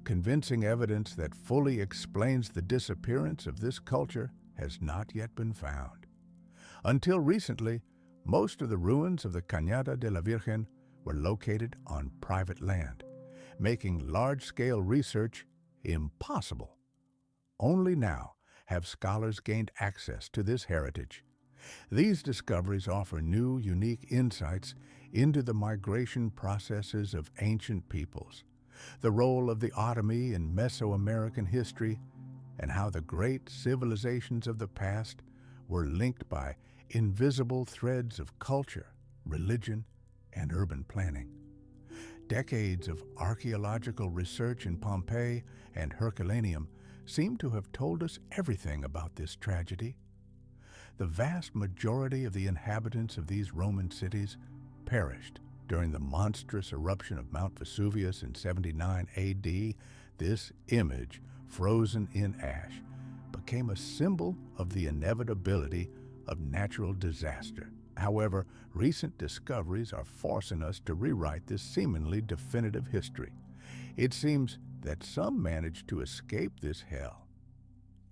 convincing evidence that fully explains the disappearance of this culture has not yet been found. Until recently, most of the ruins of the Cañada de la Virgen were located on private land, making large-scale research impossible. Only now have scholars gained access to this heritage. These discoveries offer new, unique insights into the migration processes of ancient peoples, the role of the Otomi in Mesoamerican history, and how the great civilizations of the past were linked by invisible threads of culture, religion, and urban planning. Decades of archaeological research in Pompeii and Herculaneum seem to have told us everything about this tragedy. The vast majority of the inhabitants of these Roman cities perished during the monstrous eruption of Mount Vesuvius in 79 AD. This image, frozen in ash, became a symbol of the inevitability of natural disaster. However, recent discoveries are forcing us to rewrite this seemingly definitive history. It seems that some managed to escape this hell.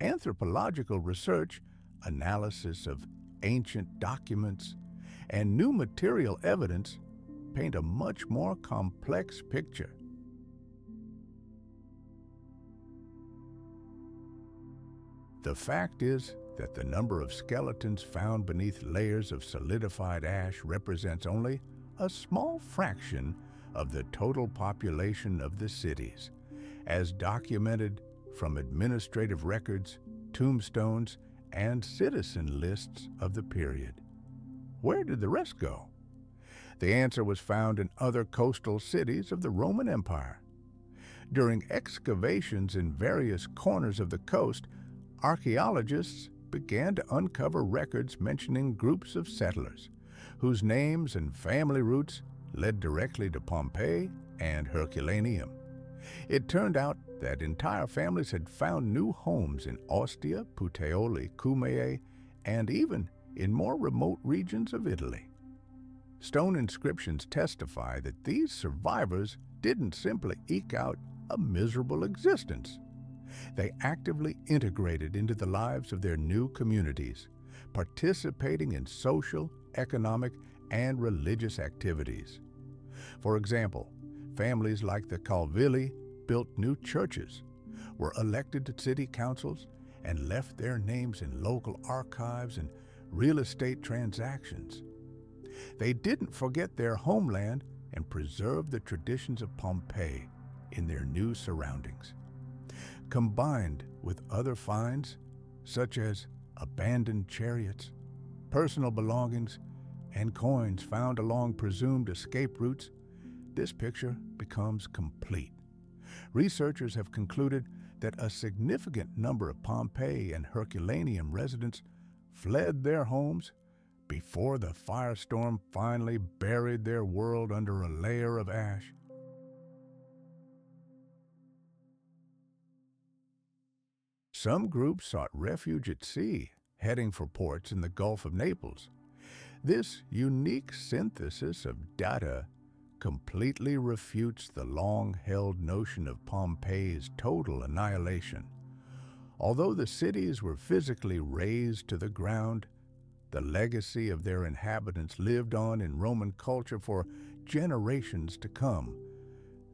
Anthropological research, analysis of ancient documents, and new material evidence paint a much more complex picture. The fact is that the number of skeletons found beneath layers of solidified ash represents only a small fraction of the total population of the cities, as documented from administrative records, tombstones, and citizen lists of the period. Where did the rest go? The answer was found in other coastal cities of the Roman Empire. During excavations in various corners of the coast, archaeologists began to uncover records mentioning groups of settlers whose names and family roots led directly to Pompeii and Herculaneum. It turned out that entire families had found new homes in Ostia, Puteoli, Cumae, and even in more remote regions of Italy. Stone inscriptions testify that these survivors didn't simply eke out a miserable existence. They actively integrated into the lives of their new communities, participating in social, economic, and religious activities. For example, families like the Calvilli built new churches, were elected to city councils, and left their names in local archives and real estate transactions. They didn't forget their homeland and preserved the traditions of Pompeii in their new surroundings. Combined with other finds, such as abandoned chariots, personal belongings, and coins found along presumed escape routes, this picture becomes complete. Researchers have concluded that a significant number of Pompeii and Herculaneum residents fled their homes before the firestorm finally buried their world under a layer of ash. Some groups sought refuge at sea, heading for ports in the Gulf of Naples. This unique synthesis of data completely refutes the long-held notion of Pompeii's total annihilation. Although the cities were physically razed to the ground, the legacy of their inhabitants lived on in Roman culture for generations to come.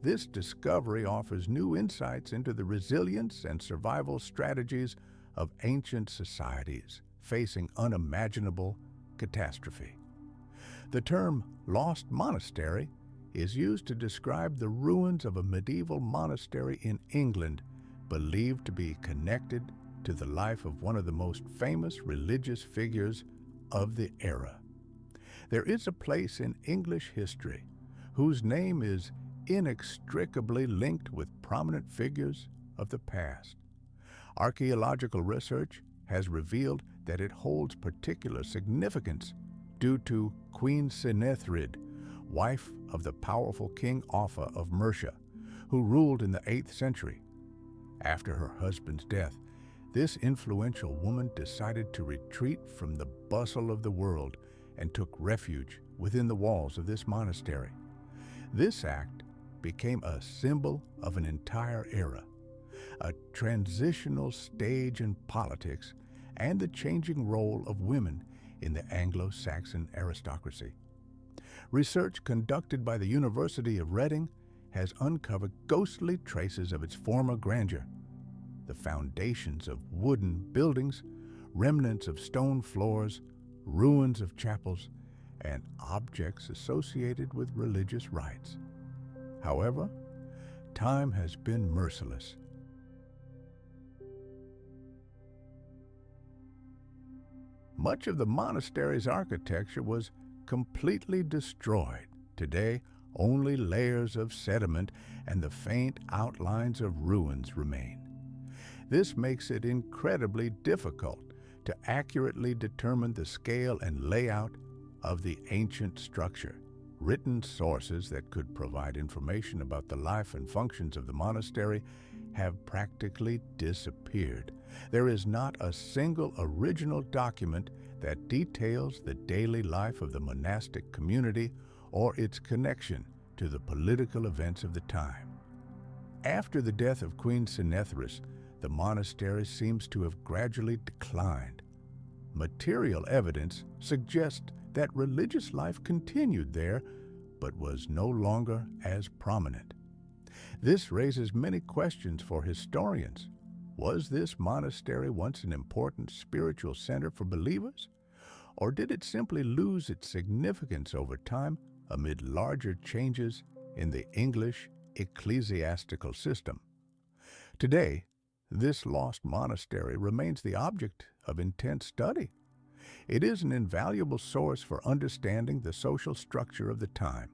This discovery offers new insights into the resilience and survival strategies of ancient societies facing unimaginable catastrophe. The term lost monastery is used to describe the ruins of a medieval monastery in England believed to be connected to the life of one of the most famous religious figures of the era. There is a place in English history whose name is inextricably linked with prominent figures of the past. Archaeological research has revealed that it holds particular significance due to Queen Senethrid, wife of the powerful King Offa of Mercia, who ruled in the 8th century. After her husband's death, this influential woman decided to retreat from the bustle of the world and took refuge within the walls of this monastery. This act became a symbol of an entire era, a transitional stage in politics and the changing role of women in the Anglo-Saxon aristocracy. Research conducted by the University of Reading has uncovered ghostly traces of its former grandeur. The foundations of wooden buildings, remnants of stone floors, ruins of chapels, and objects associated with religious rites. However, time has been merciless. Much of the monastery's architecture was completely destroyed. Today, only layers of sediment and the faint outlines of ruins remain. This makes it incredibly difficult to accurately determine the scale and layout of the ancient structure. Written sources that could provide information about the life and functions of the monastery have practically disappeared. There is not a single original document that details the daily life of the monastic community or its connection to the political events of the time. After the death of Queen Senethris, the monastery seems to have gradually declined. Material evidence suggests that religious life continued there, but was no longer as prominent. This raises many questions for historians. Was this monastery once an important spiritual center for believers? Or did it simply lose its significance over time amid larger changes in the English ecclesiastical system? Today, this lost monastery remains the object of intense study. It is an invaluable source for understanding the social structure of the time,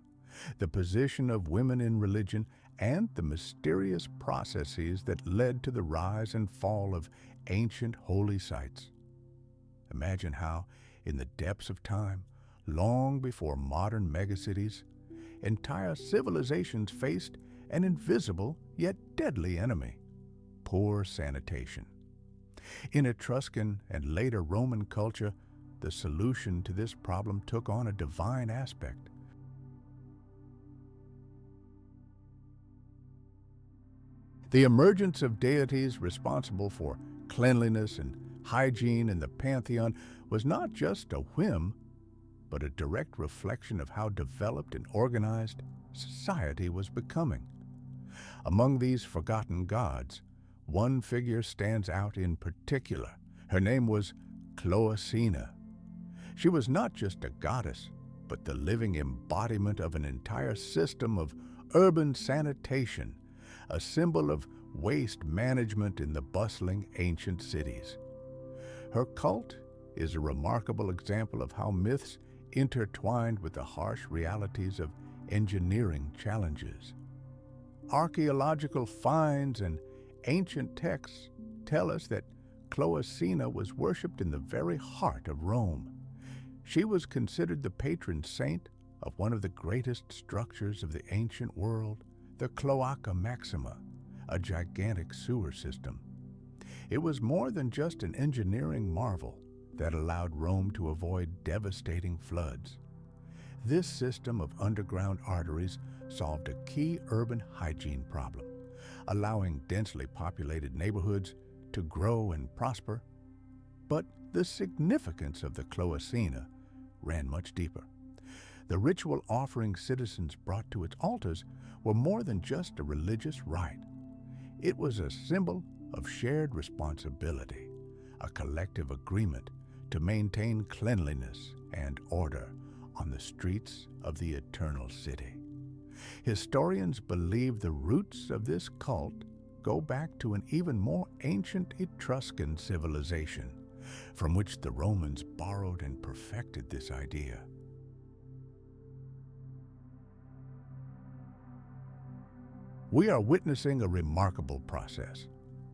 the position of women in religion, and the mysterious processes that led to the rise and fall of ancient holy sites. Imagine how, in the depths of time, long before modern megacities, entire civilizations faced an invisible yet deadly enemy: poor sanitation. In Etruscan and later Roman culture, the solution to this problem took on a divine aspect. The emergence of deities responsible for cleanliness and hygiene in the pantheon was not just a whim, but a direct reflection of how developed and organized society was becoming. Among these forgotten gods, one figure stands out in particular. Her name was Cloacina. She was not just a goddess, but the living embodiment of an entire system of urban sanitation, a symbol of waste management in the bustling ancient cities. Her cult is a remarkable example of how myths intertwined with the harsh realities of engineering challenges. Archaeological finds and ancient texts tell us that Cloacina was worshipped in the very heart of Rome. She was considered the patron saint of one of the greatest structures of the ancient world, the Cloaca Maxima, a gigantic sewer system. It was more than just an engineering marvel that allowed Rome to avoid devastating floods. This system of underground arteries solved a key urban hygiene problem, allowing densely populated neighborhoods to grow and prosper. But the significance of the Cloacina ran much deeper. The ritual offerings citizens brought to its altars were more than just a religious rite. It was a symbol of shared responsibility, a collective agreement to maintain cleanliness and order on the streets of the eternal city. Historians believe the roots of this cult go back to an even more ancient Etruscan civilization, from which the Romans borrowed and perfected this idea. We are witnessing a remarkable process.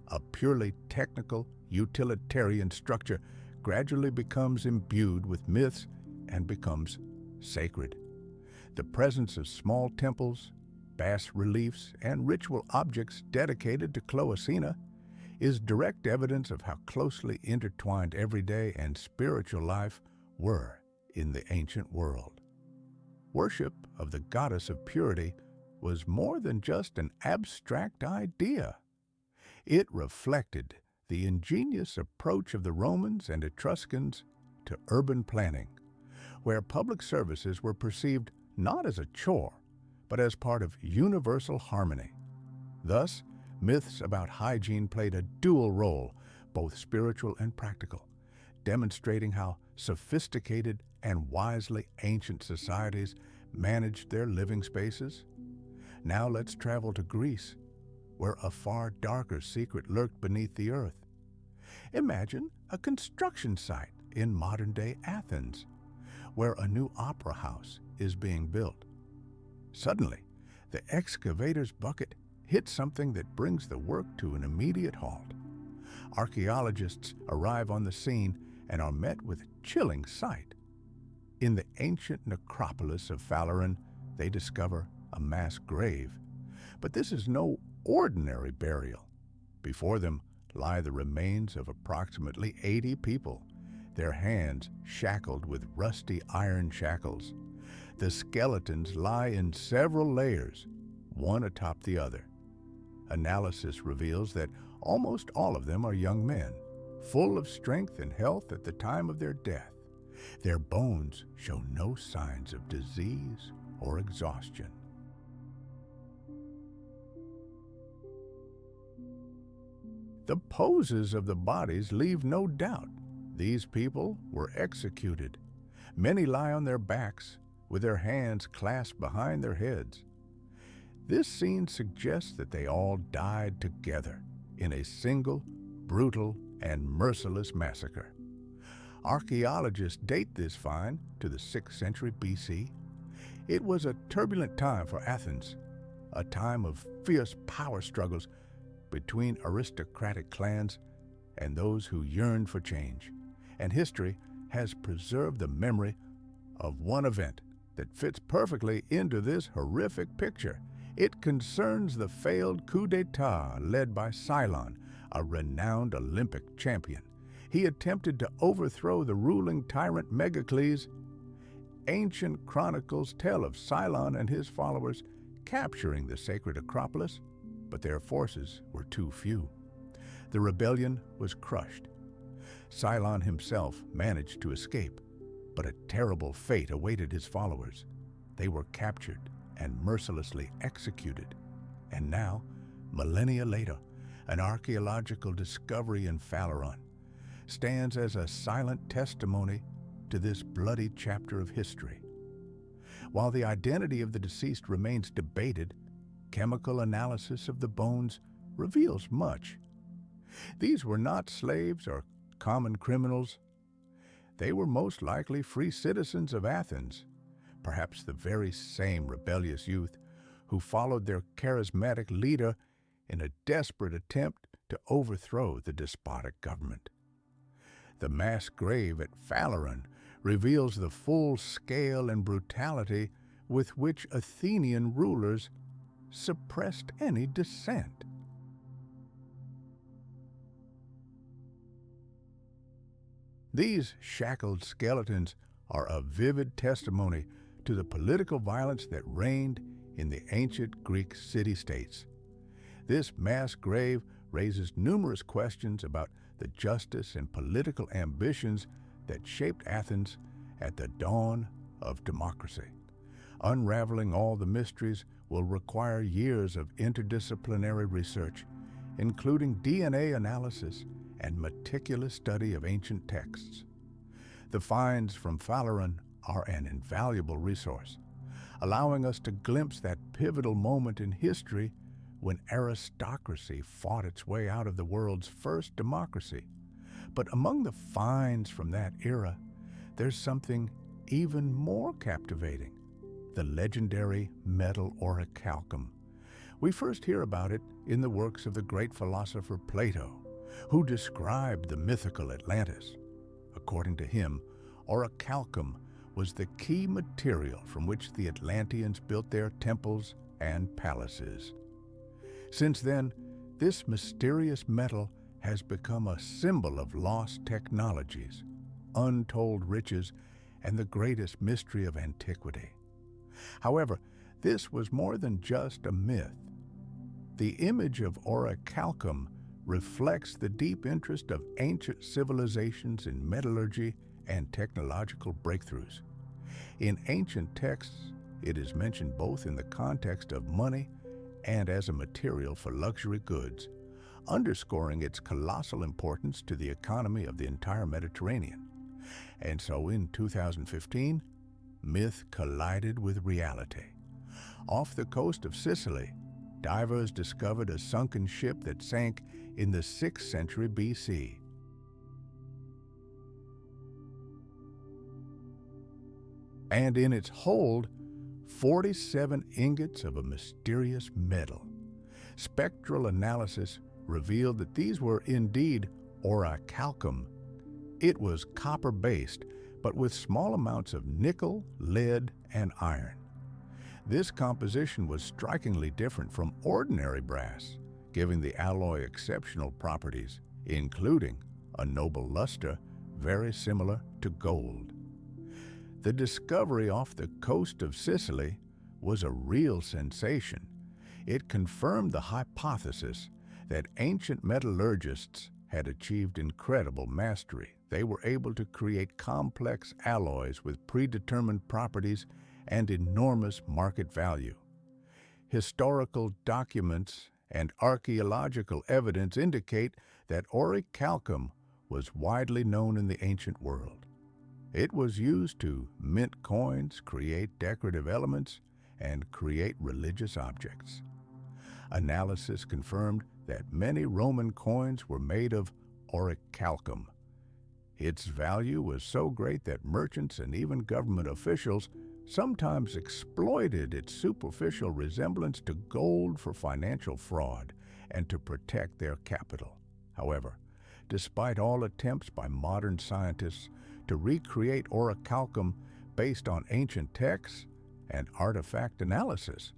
A purely technical, utilitarian structure gradually becomes imbued with myths and becomes sacred. The presence of small temples, bas-reliefs, and ritual objects dedicated to Cloacina is direct evidence of how closely intertwined everyday and spiritual life were in the ancient world. Worship of the goddess of purity was more than just an abstract idea. It reflected the ingenious approach of the Romans and Etruscans to urban planning, where public services were perceived not as a chore, but as part of universal harmony. Thus, myths about hygiene played a dual role, both spiritual and practical, demonstrating how sophisticated and wisely ancient societies managed their living spaces. Now let's travel to Greece, where a far darker secret lurked beneath the earth. Imagine a construction site in modern-day Athens, where a new opera house is being built. Suddenly, the excavator's bucket hits something that brings the work to an immediate halt. Archaeologists arrive on the scene and are met with a chilling sight. In the ancient necropolis of Phaleron, they discover a mass grave. But this is no ordinary burial. Before them lie the remains of approximately 80 people, their hands shackled with rusty iron shackles. The skeletons lie in several layers, one atop the other. Analysis reveals that almost all of them are young men, full of strength and health at the time of their death. Their bones show no signs of disease or exhaustion. The poses of the bodies leave no doubt. These people were executed. Many lie on their backs, with their hands clasped behind their heads. This scene suggests that they all died together in a single, brutal, and merciless massacre. Archaeologists date this find to the 6th century BC. It was a turbulent time for Athens, a time of fierce power struggles between aristocratic clans and those who yearned for change. And history has preserved the memory of one event that fits perfectly into this horrific picture. It concerns the failed coup d'etat led by Cylon, a renowned Olympic champion. He attempted to overthrow the ruling tyrant Megacles. Ancient chronicles tell of Cylon and his followers capturing the sacred Acropolis, but their forces were too few. The rebellion was crushed. Cylon himself managed to escape, but a terrible fate awaited his followers. They were captured and mercilessly executed. And now, millennia later, an archaeological discovery in Phaleron stands as a silent testimony to this bloody chapter of history. While the identity of the deceased remains debated, chemical analysis of the bones reveals much. These were not slaves or common criminals. They were most likely free citizens of Athens, perhaps the very same rebellious youth who followed their charismatic leader in a desperate attempt to overthrow the despotic government. The mass grave at Phaleron reveals the full scale and brutality with which Athenian rulers suppressed any dissent. These shackled skeletons are a vivid testimony to the political violence that reigned in the ancient Greek city-states. This mass grave raises numerous questions about the justice and political ambitions that shaped Athens at the dawn of democracy. Unraveling all the mysteries will require years of interdisciplinary research, including DNA analysis and meticulous study of ancient texts. The finds from Phaleron are an invaluable resource, allowing us to glimpse that pivotal moment in history when aristocracy fought its way out of the world's first democracy. But among the finds from that era, there's something even more captivating: the legendary metal orichalcum. We first hear about it in the works of the great philosopher Plato, who described the mythical Atlantis. According to him, orichalcum was the key material from which the Atlanteans built their temples and palaces. Since then, this mysterious metal has become a symbol of lost technologies, untold riches, and the greatest mystery of antiquity. However, this was more than just a myth. The image of orichalcum reflects the deep interest of ancient civilizations in metallurgy and technological breakthroughs. In ancient texts, it is mentioned both in the context of money and as a material for luxury goods, underscoring its colossal importance to the economy of the entire Mediterranean. And so in 2015, myth collided with reality. Off the coast of Sicily, divers discovered a sunken ship that sank in the 6th century BC. And in its hold, 47 ingots of a mysterious metal. Spectral analysis revealed that these were indeed orichalcum. It was copper-based, but with small amounts of nickel, lead, and iron. This composition was strikingly different from ordinary brass, giving the alloy exceptional properties, including a noble luster very similar to gold. The discovery off the coast of Sicily was a real sensation. It confirmed the hypothesis that ancient metallurgists had achieved incredible mastery. They were able to create complex alloys with predetermined properties and enormous market value. Historical documents and archaeological evidence indicate that orichalcum was widely known in the ancient world. It was used to mint coins, create decorative elements, and create religious objects. Analysis confirmed that many Roman coins were made of orichalcum. Its value was so great that merchants and even government officials sometimes exploited its superficial resemblance to gold for financial fraud and to protect their capital. However, despite all attempts by modern scientists to recreate orichalcum based on ancient texts and artifact analysis,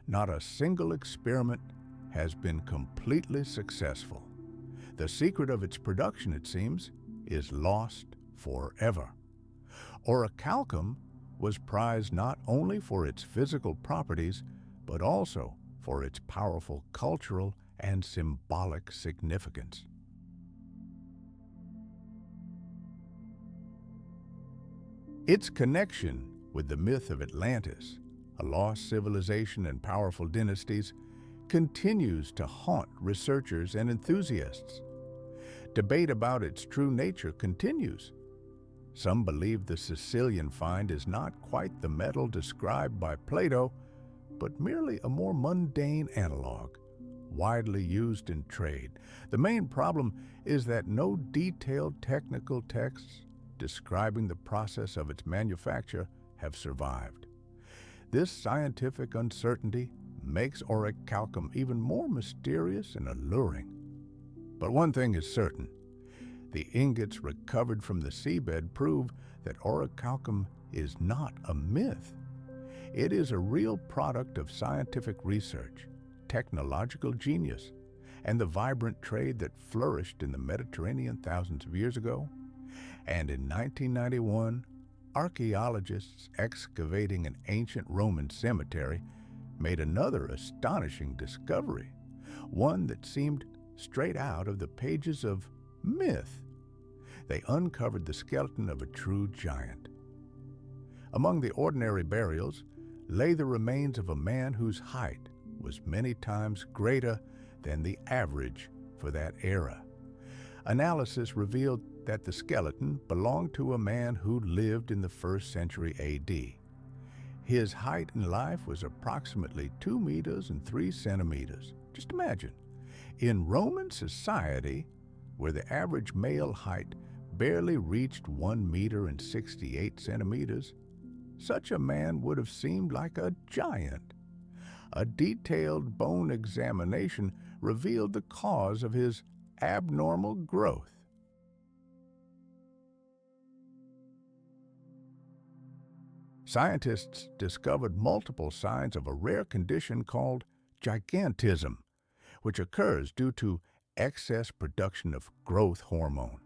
not a single experiment has been completely successful. The secret of its production, it seems, is lost forever. Orichalcum was prized not only for its physical properties, but also for its powerful cultural and symbolic significance. Its connection with the myth of Atlantis, a lost civilization and powerful dynasties, continues to haunt researchers and enthusiasts. Debate about its true nature continues. Some believe the Sicilian find is not quite the metal described by Plato, but merely a more mundane analog, widely used in trade. The main problem is that no detailed technical texts describing the process of its manufacture have survived. This scientific uncertainty makes orichalcum even more mysterious and alluring. But one thing is certain. The ingots recovered from the seabed prove that orichalcum is not a myth. It is a real product of scientific research, technological genius, and the vibrant trade that flourished in the Mediterranean thousands of years ago. And in 1991, archaeologists excavating an ancient Roman cemetery made another astonishing discovery, one that seemed straight out of the pages of myth. They uncovered the skeleton of a true giant. Among the ordinary burials lay the remains of a man whose height was many times greater than the average for that era. Analysis revealed that the skeleton belonged to a man who lived in the 1st century AD. His height in life was approximately 2 meters and 3 centimeters. Just imagine, in Roman society, where the average male height barely reached 1 meter and 68 centimeters, such a man would have seemed like a giant. A detailed bone examination revealed the cause of his abnormal growth. Scientists discovered multiple signs of a rare condition called gigantism, which occurs due to excess production of growth hormone.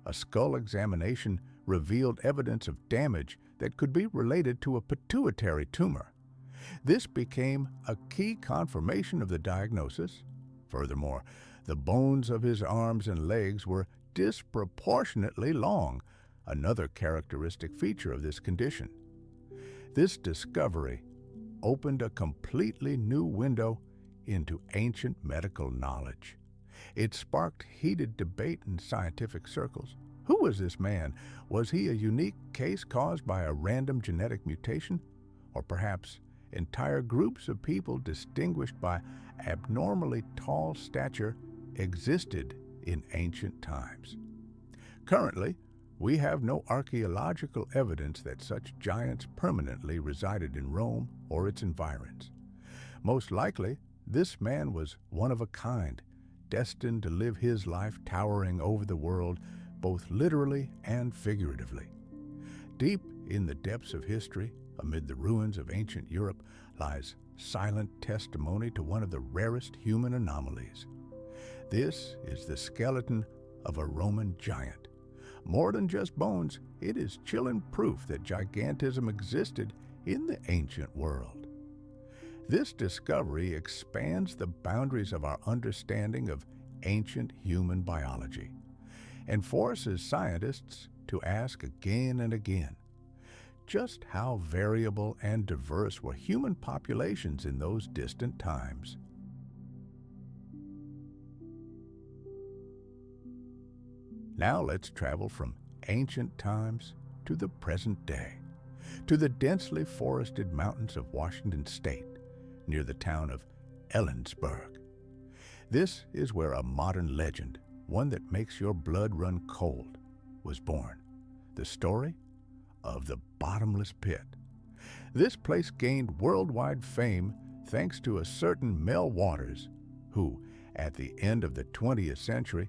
A skull examination revealed evidence of damage that could be related to a pituitary tumor. This became a key confirmation of the diagnosis. Furthermore, the bones of his arms and legs were disproportionately long, another characteristic feature of this condition. This discovery opened a completely new window into ancient medical knowledge. It sparked heated debate in scientific circles. Who was this man? Was he a unique case caused by a random genetic mutation? Or perhaps entire groups of people distinguished by abnormally tall stature existed in ancient times? Currently, we have no archaeological evidence that such giants permanently resided in Rome or its environs. Most likely, this man was one of a kind, destined to live his life towering over the world, both literally and figuratively. Deep in the depths of history, amid the ruins of ancient Europe, lies silent testimony to one of the rarest human anomalies. This is the skeleton of a Roman giant. More than just bones, it is chilling proof that gigantism existed in the ancient world. This discovery expands the boundaries of our understanding of ancient human biology and forces scientists to ask again and again, just how variable and diverse were human populations in those distant times? Now let's travel from ancient times to the present day, to the densely forested mountains of Washington State, near the town of Ellensburg. This is where a modern legend, one that makes your blood run cold, was born. The story of the bottomless pit. This place gained worldwide fame thanks to a certain Mel Waters, who, at the end of the 20th century,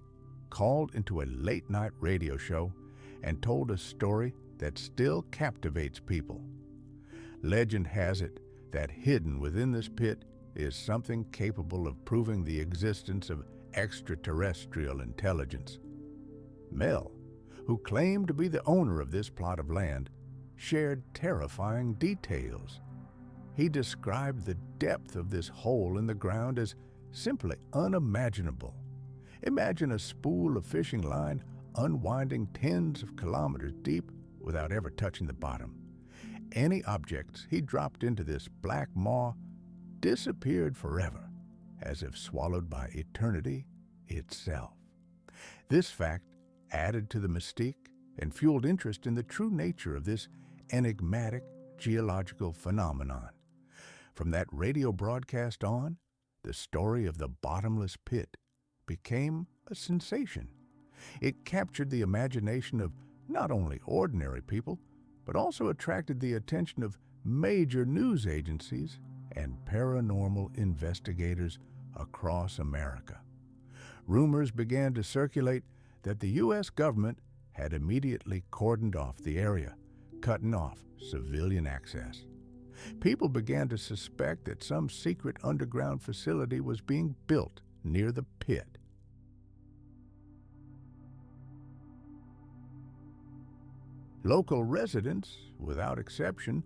called into a late-night radio show and told a story that still captivates people. Legend has it that hidden within this pit is something capable of proving the existence of extraterrestrial intelligence. Mel, who claimed to be the owner of this plot of land, shared terrifying details. He described the depth of this hole in the ground as simply unimaginable. Imagine a spool of fishing line unwinding tens of kilometers deep without ever touching the bottom. Any objects he dropped into this black maw disappeared forever, as if swallowed by eternity itself. This fact added to the mystique and fueled interest in the true nature of this enigmatic geological phenomenon. From that radio broadcast on, the story of the bottomless pit became a sensation. It captured the imagination of not only ordinary people, but also attracted the attention of major news agencies and paranormal investigators across America. Rumors began to circulate that the U.S. government had immediately cordoned off the area, cutting off civilian access. People began to suspect that some secret underground facility was being built near the pit. Local residents, without exception,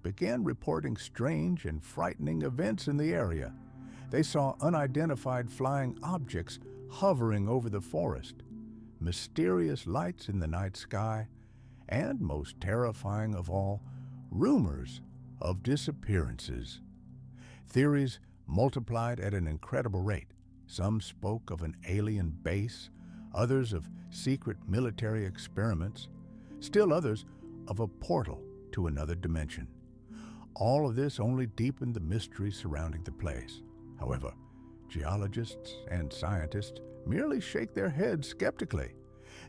began reporting strange and frightening events in the area. They saw unidentified flying objects hovering over the forest, mysterious lights in the night sky, and, most terrifying of all, rumors of disappearances. Theories multiplied at an incredible rate. Some spoke of an alien base, others of secret military experiments, still others of a portal to another dimension. All of this only deepened the mystery surrounding the place. However, geologists and scientists merely shake their heads skeptically.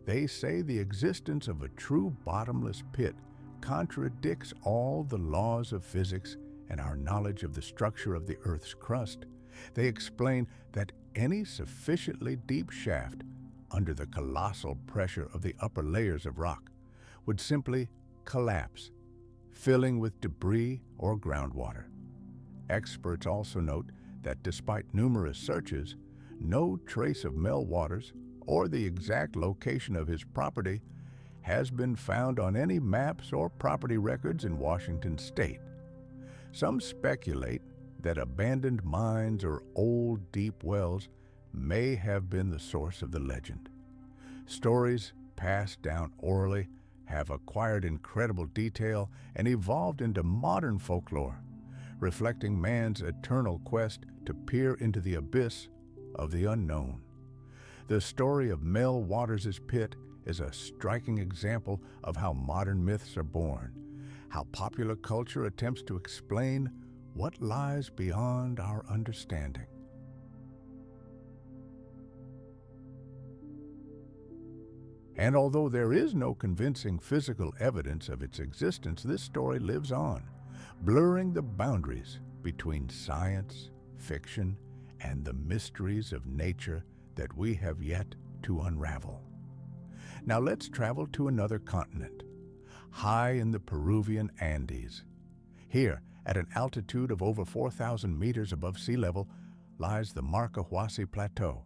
They say the existence of a true bottomless pit contradicts all the laws of physics and our knowledge of the structure of the Earth's crust. They explain that any sufficiently deep shaft under the colossal pressure of the upper layers of rock would simply collapse, filling with debris or groundwater. Experts also note that despite numerous searches, no trace of Mel Waters or the exact location of his property has been found on any maps or property records in Washington state. Some speculate that abandoned mines or old deep wells may have been the source of the legend. Stories passed down orally have acquired incredible detail and evolved into modern folklore, reflecting man's eternal quest to peer into the abyss of the unknown. The story of Mel Waters' pit is a striking example of how modern myths are born, how popular culture attempts to explain what lies beyond our understanding. And although there is no convincing physical evidence of its existence, this story lives on, blurring the boundaries between science, fiction, and the mysteries of nature that we have yet to unravel. Now let's travel to another continent, high in the Peruvian Andes. Here, at an altitude of over 4,000 meters above sea level, lies the Marcahuasi Plateau,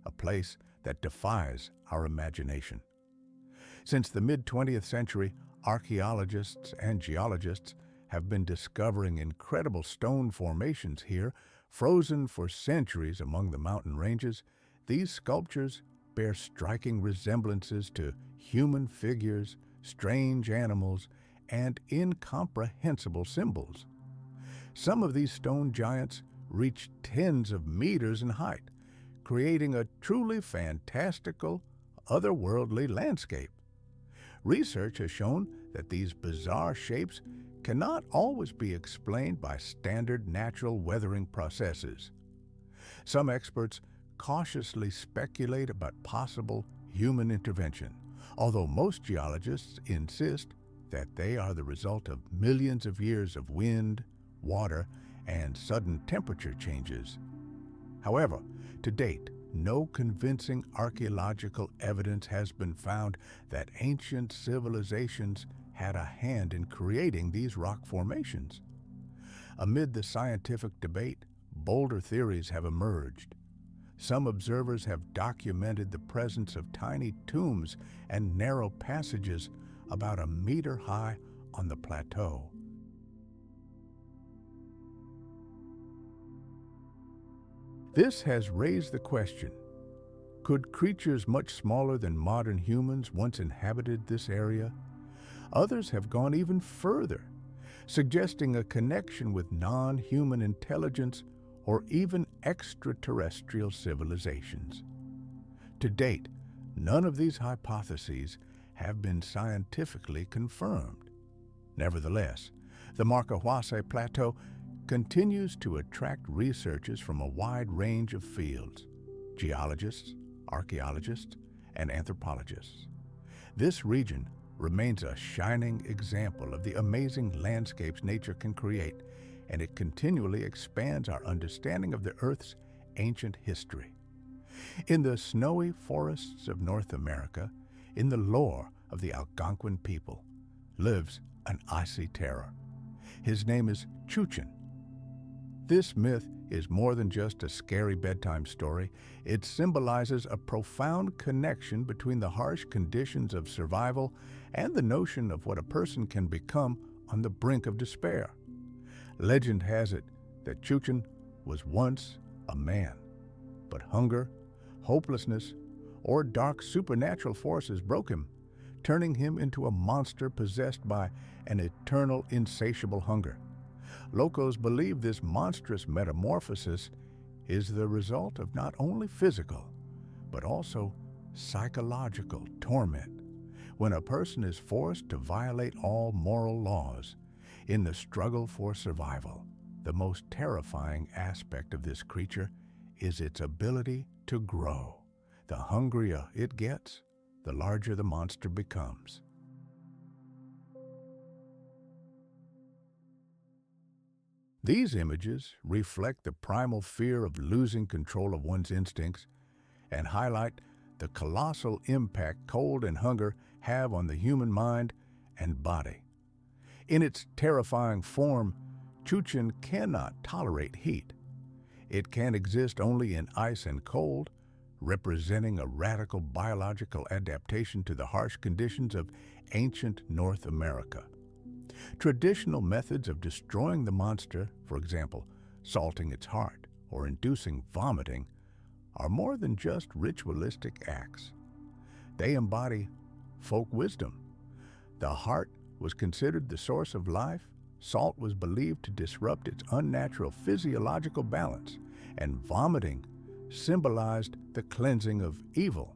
a place that defies our imagination. Since the mid-20th century, archaeologists and geologists have been discovering incredible stone formations here, frozen for centuries among the mountain ranges. These sculptures bear striking resemblances to human figures, strange animals, and incomprehensible symbols. Some of these stone giants reach tens of meters in height, creating a truly fantastical, otherworldly landscape. Research has shown that these bizarre shapes cannot always be explained by standard natural weathering processes. Some experts cautiously speculate about possible human intervention, although most geologists insist that they are the result of millions of years of wind, water, and sudden temperature changes. However, to date, no convincing archaeological evidence has been found that ancient civilizations had a hand in creating these rock formations. Amid the scientific debate, bolder theories have emerged. Some observers have documented the presence of tiny tombs and narrow passages about a meter high on the plateau. This has raised the question, could creatures much smaller than modern humans once inhabited this area? Others have gone even further, suggesting a connection with non-human intelligence or even extraterrestrial civilizations. To date, none of these hypotheses have been scientifically confirmed. Nevertheless, the Marcahuasi Plateau continues to attract researchers from a wide range of fields: geologists, archaeologists, and anthropologists. This region remains a shining example of the amazing landscapes nature can create, and it continually expands our understanding of the Earth's ancient history. In the snowy forests of North America, in the lore of the Algonquin people, lives an icy terror. His name is Chuchin. This myth is more than just a scary bedtime story. It symbolizes a profound connection between the harsh conditions of survival and the notion of what a person can become on the brink of despair. Legend has it that Chuchin was once a man, but hunger, hopelessness, or dark supernatural forces broke him, turning him into a monster possessed by an eternal, insatiable hunger. Locals believe this monstrous metamorphosis is the result of not only physical, but also psychological torment, when a person is forced to violate all moral laws in the struggle for survival. The most terrifying aspect of this creature is its ability to grow. The hungrier it gets, the larger the monster becomes. These images reflect the primal fear of losing control of one's instincts and highlight the colossal impact cold and hunger have on the human mind and body. In its terrifying form, Chuchin cannot tolerate heat. It can exist only in ice and cold, representing a radical biological adaptation to the harsh conditions of ancient North America. Traditional methods of destroying the monster, for example, salting its heart or inducing vomiting, are more than just ritualistic acts. They embody folk wisdom. The heart was considered the source of life, salt was believed to disrupt its unnatural physiological balance, and vomiting symbolized the cleansing of evil.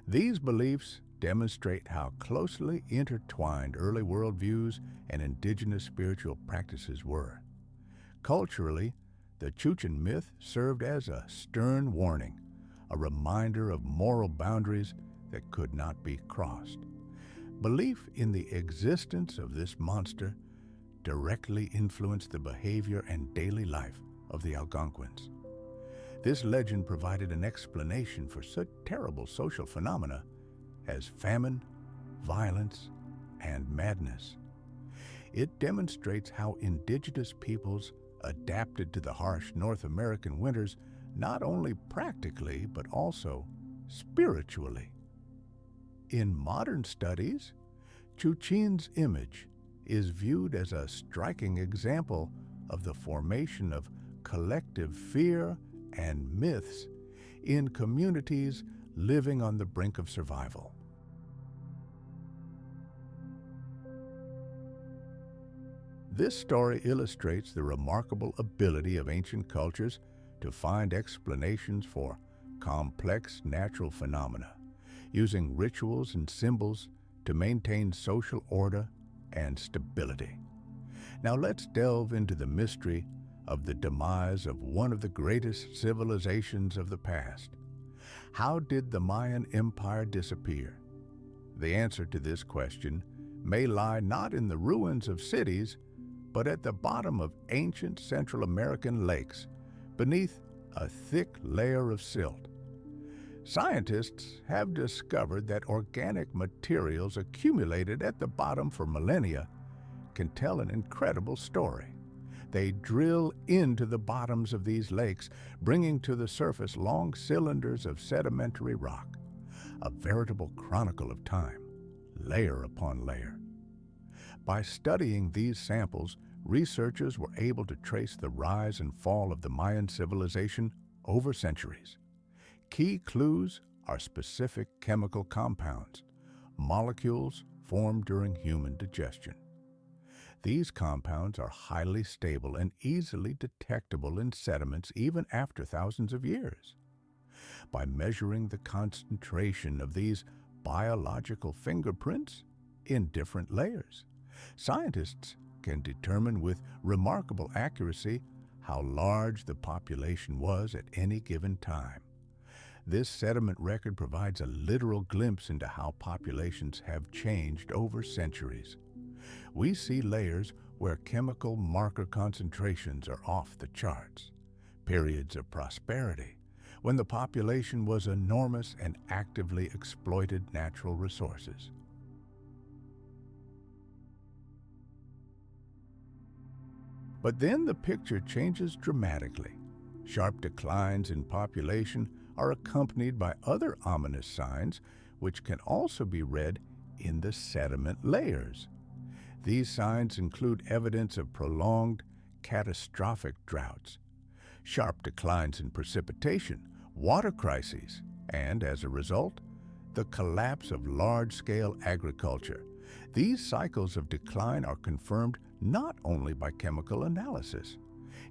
These beliefs demonstrate how closely intertwined early worldviews and indigenous spiritual practices were. Culturally, the Chuchin myth served as a stern warning, a reminder of moral boundaries that could not be crossed. Belief in the existence of this monster directly influenced the behavior and daily life of the Algonquins. This legend provided an explanation for such terrible social phenomena as famine, violence, and madness. It demonstrates how indigenous peoples adapted to the harsh North American winters not only practically but also spiritually. In modern studies, Chuchin's image is viewed as a striking example of the formation of collective fear and myths in communities living on the brink of survival. This story illustrates the remarkable ability of ancient cultures to find explanations for complex natural phenomena, using rituals and symbols to maintain social order and stability. Now let's delve into the mystery of the demise of one of the greatest civilizations of the past. How did the Mayan Empire disappear? The answer to this question may lie not in the ruins of cities, but at the bottom of ancient Central American lakes, beneath a thick layer of silt. Scientists have discovered that organic materials accumulated at the bottom for millennia can tell an incredible story. They drill into the bottoms of these lakes, bringing to the surface long cylinders of sedimentary rock, a veritable chronicle of time, layer upon layer. By studying these samples, researchers were able to trace the rise and fall of the Mayan civilization over centuries. Key clues are specific chemical compounds, molecules formed during human digestion. These compounds are highly stable and easily detectable in sediments even after thousands of years. By measuring the concentration of these biological fingerprints in different layers, scientists can determine with remarkable accuracy how large the population was at any given time. This sediment record provides a literal glimpse into how populations have changed over centuries. We see layers where chemical marker concentrations are off the charts, periods of prosperity, when the population was enormous and actively exploited natural resources. But then the picture changes dramatically. Sharp declines in population are accompanied by other ominous signs, which can also be read in the sediment layers. These signs include evidence of prolonged, catastrophic droughts, sharp declines in precipitation, water crises, and, as a result, the collapse of large-scale agriculture. These cycles of decline are confirmed not only by chemical analysis.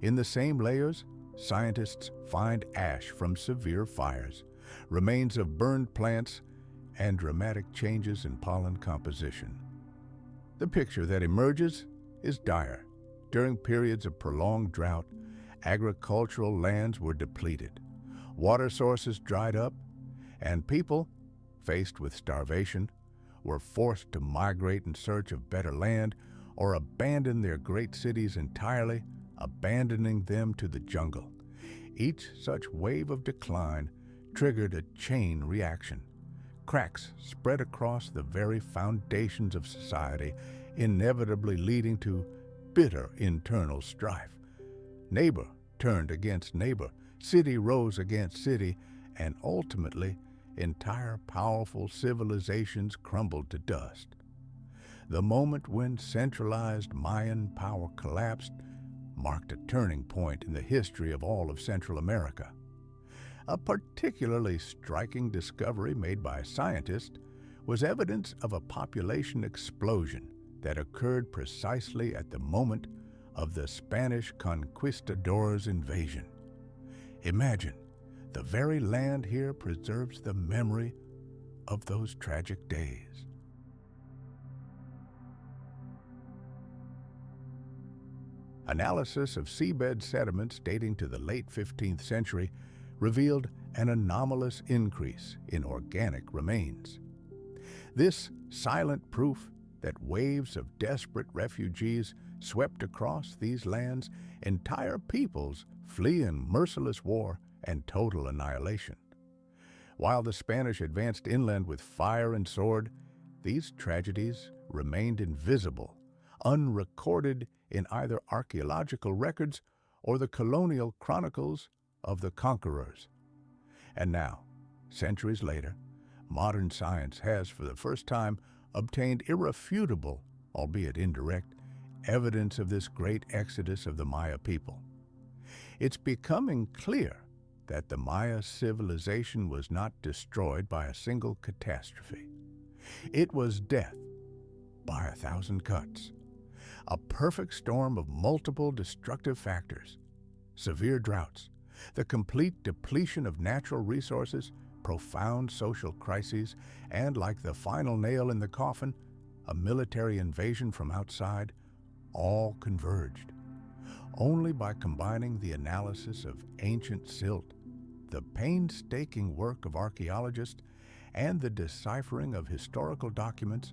In the same layers, scientists find ash from severe fires, remains of burned plants, and dramatic changes in pollen composition. The picture that emerges is dire. During periods of prolonged drought, agricultural lands were depleted, water sources dried up, and people, faced with starvation, were forced to migrate in search of better land or abandon their great cities entirely, abandoning them to the jungle. Each such wave of decline triggered a chain reaction. Cracks spread across the very foundations of society, inevitably leading to bitter internal strife. Neighbor turned against neighbor, city rose against city, and ultimately, entire powerful civilizations crumbled to dust. The moment when centralized Mayan power collapsed marked a turning point in the history of all of Central America. A particularly striking discovery made by scientists was evidence of a population explosion that occurred precisely at the moment of the Spanish conquistadors' invasion. Imagine, the very land here preserves the memory of those tragic days. Analysis of seabed sediments dating to the late 15th century revealed an anomalous increase in organic remains. This silent proof that waves of desperate refugees swept across these lands, entire peoples fleeing merciless war and total annihilation. While the Spanish advanced inland with fire and sword, these tragedies remained invisible, unrecorded in either archaeological records or the colonial chronicles of the conquerors. And now, centuries later, modern science has, for the first time, obtained irrefutable, albeit indirect, evidence of this great exodus of the Maya people. It's becoming clear that the Maya civilization was not destroyed by a single catastrophe. It was death by 1,000 cuts, a perfect storm of multiple destructive factors, severe droughts, the complete depletion of natural resources, profound social crises, and, like the final nail in the coffin, a military invasion from outside, all converged. Only by combining the analysis of ancient silt, the painstaking work of archaeologists, and the deciphering of historical documents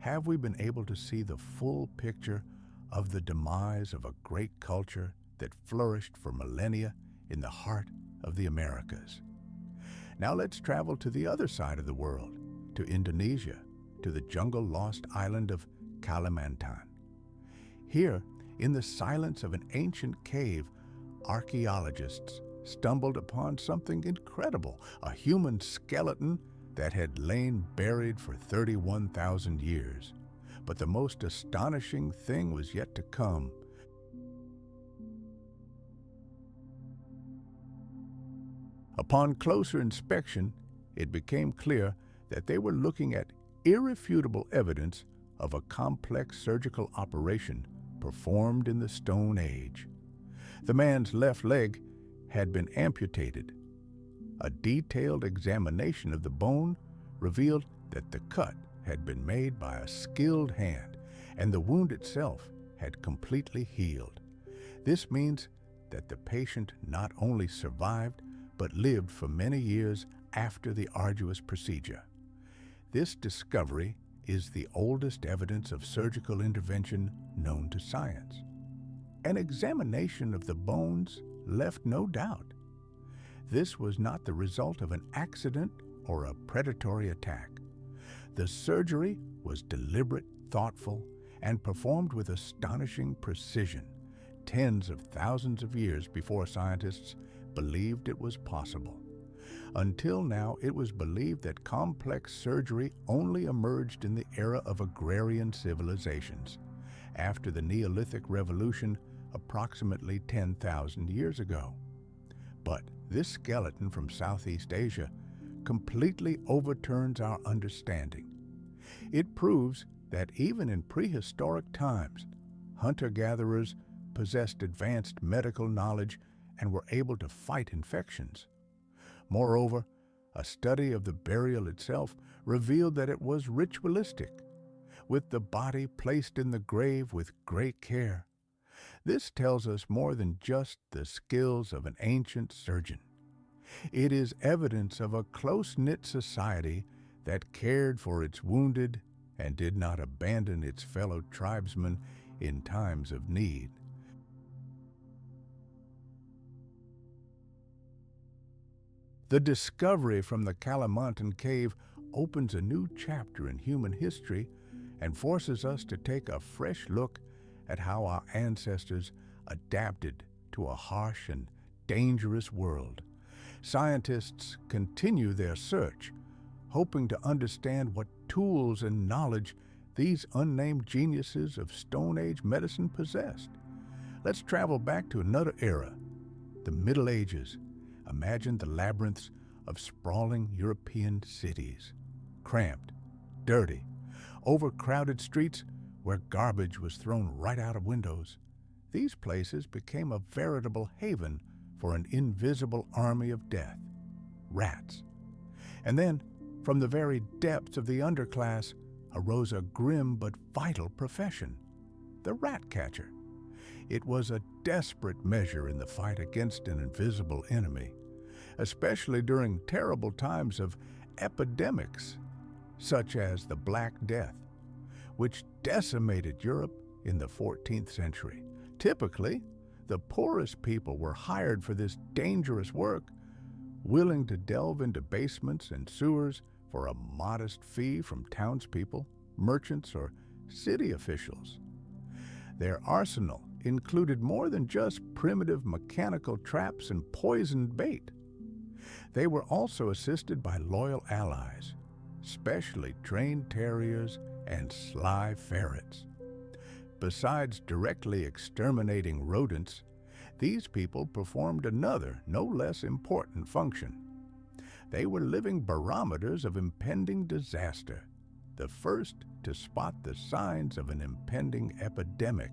have we been able to see the full picture of the demise of a great culture that flourished for millennia in the heart of the Americas. Now let's travel to the other side of the world, to Indonesia, to the jungle-lost island of Kalimantan. Here, in the silence of an ancient cave, archaeologists stumbled upon something incredible, a human skeleton that had lain buried for 31,000 years. But the most astonishing thing was yet to come. Upon closer inspection, it became clear that they were looking at irrefutable evidence of a complex surgical operation performed in the Stone Age. The man's left leg had been amputated. A detailed examination of the bone revealed that the cut had been made by a skilled hand, and the wound itself had completely healed. This means that the patient not only survived, but lived for many years after the arduous procedure. This discovery is the oldest evidence of surgical intervention known to science. An examination of the bones left no doubt. This was not the result of an accident or a predatory attack. The surgery was deliberate, thoughtful, and performed with astonishing precision, tens of thousands of years before scientists believed it was possible. Until now, it was believed that complex surgery only emerged in the era of agrarian civilizations, after the Neolithic Revolution approximately 10,000 years ago. But this skeleton from Southeast Asia completely overturns our understanding. It proves that even in prehistoric times, hunter-gatherers possessed advanced medical knowledge and were able to fight infections. Moreover, a study of the burial itself revealed that it was ritualistic, with the body placed in the grave with great care. This tells us more than just the skills of an ancient surgeon. It is evidence of a close-knit society that cared for its wounded and did not abandon its fellow tribesmen in times of need. The discovery from the Kalimantan cave opens a new chapter in human history and forces us to take a fresh look at how our ancestors adapted to a harsh and dangerous world. Scientists continue their search, hoping to understand what tools and knowledge these unnamed geniuses of Stone Age medicine possessed. Let's travel back to another era, the Middle Ages. Imagine the labyrinths of sprawling European cities, cramped, dirty, overcrowded streets where garbage was thrown right out of windows. These places became a veritable haven for an invisible army of death, rats. And then, from the very depths of the underclass, arose a grim but vital profession, the rat catcher. It was a desperate measure in the fight against an invisible enemy, especially during terrible times of epidemics, such as the Black Death, which decimated Europe in the 14th century. Typically, the poorest people were hired for this dangerous work, willing to delve into basements and sewers for a modest fee from townspeople, merchants, or city officials. Their arsenal included more than just primitive mechanical traps and poisoned bait. They were also assisted by loyal allies, specially trained terriers and sly ferrets. Besides directly exterminating rodents, these people performed another, no less important function. They were living barometers of impending disaster, the first to spot the signs of an impending epidemic.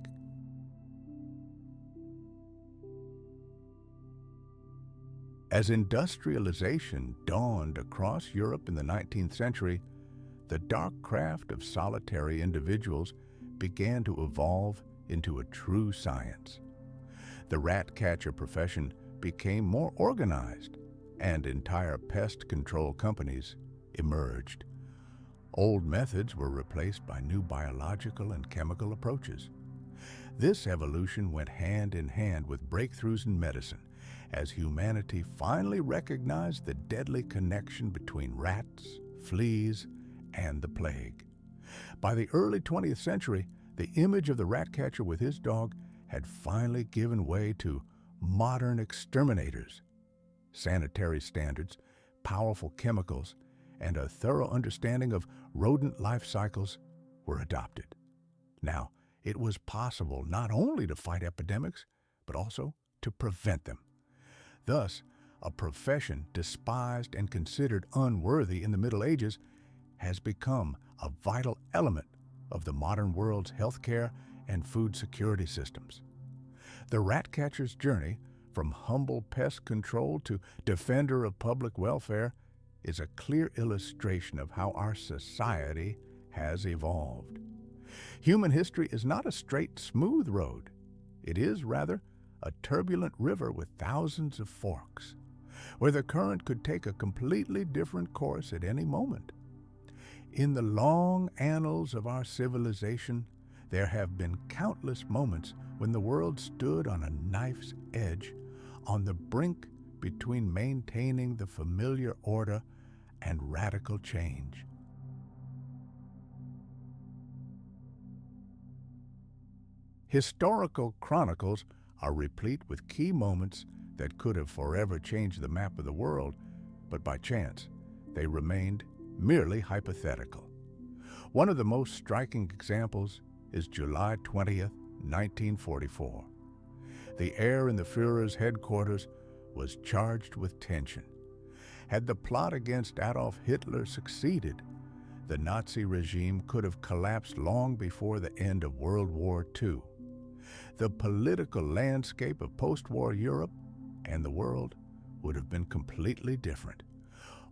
As industrialization dawned across Europe in the 19th century, the dark craft of solitary individuals began to evolve into a true science. The rat catcher profession became more organized, and entire pest control companies emerged. Old methods were replaced by new biological and chemical approaches. This evolution went hand in hand with breakthroughs in medicine, as humanity finally recognized the deadly connection between rats, fleas, and the plague. By the early 20th century, the image of the rat catcher with his dog had finally given way to modern exterminators. Sanitary standards, powerful chemicals, and a thorough understanding of rodent life cycles were adopted. Now, it was possible not only to fight epidemics, but also to prevent them. Thus, a profession despised and considered unworthy in the Middle Ages has become a vital element of the modern world's healthcare and food security systems. The rat catcher's journey from humble pest control to defender of public welfare is a clear illustration of how our society has evolved. Human history is not a straight, smooth road. It is, rather, a turbulent river with thousands of forks, where the current could take a completely different course at any moment. In the long annals of our civilization, there have been countless moments when the world stood on a knife's edge, on the brink between maintaining the familiar order and radical change. Historical chronicles are replete with key moments that could have forever changed the map of the world, but by chance, they remained merely hypothetical. One of the most striking examples is July 20th, 1944. The air in the Führer's headquarters was charged with tension. Had the plot against Adolf Hitler succeeded, the Nazi regime could have collapsed long before the end of World War II. The political landscape of post-war Europe and the world would have been completely different.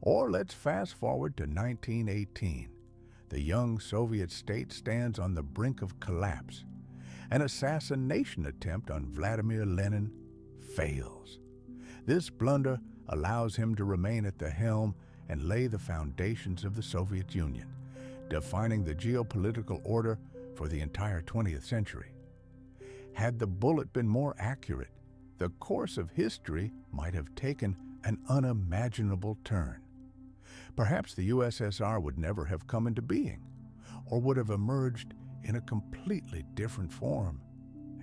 Or let's fast forward to 1918. The young Soviet state stands on the brink of collapse. An assassination attempt on Vladimir Lenin fails. This blunder allows him to remain at the helm and lay the foundations of the Soviet Union, defining the geopolitical order for the entire 20th century. Had the bullet been more accurate, the course of history might have taken an unimaginable turn. Perhaps the USSR would never have come into being, or would have emerged in a completely different form,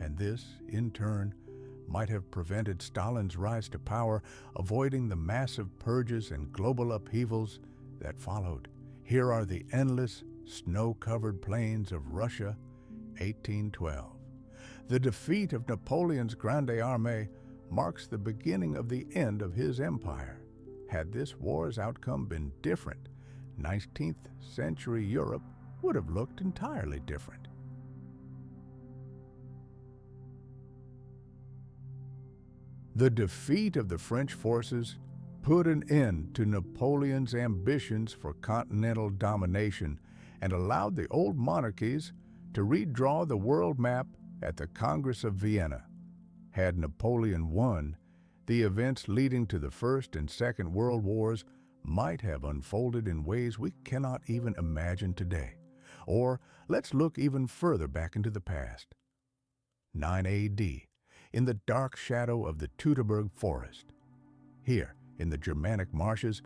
and this, in turn, might have prevented Stalin's rise to power, avoiding the massive purges and global upheavals that followed. Here are the endless, snow-covered plains of Russia, 1812. The defeat of Napoleon's Grande Armée marks the beginning of the end of his empire. Had this war's outcome been different, 19th century Europe would have looked entirely different. The defeat of the French forces put an end to Napoleon's ambitions for continental domination and allowed the old monarchies to redraw the world map at the Congress of Vienna. Had Napoleon won, the events leading to the First and Second World Wars might have unfolded in ways we cannot even imagine today. Or let's look even further back into the past. 9 AD, in the dark shadow of the Teutoburg Forest. Here, in the Germanic marshes,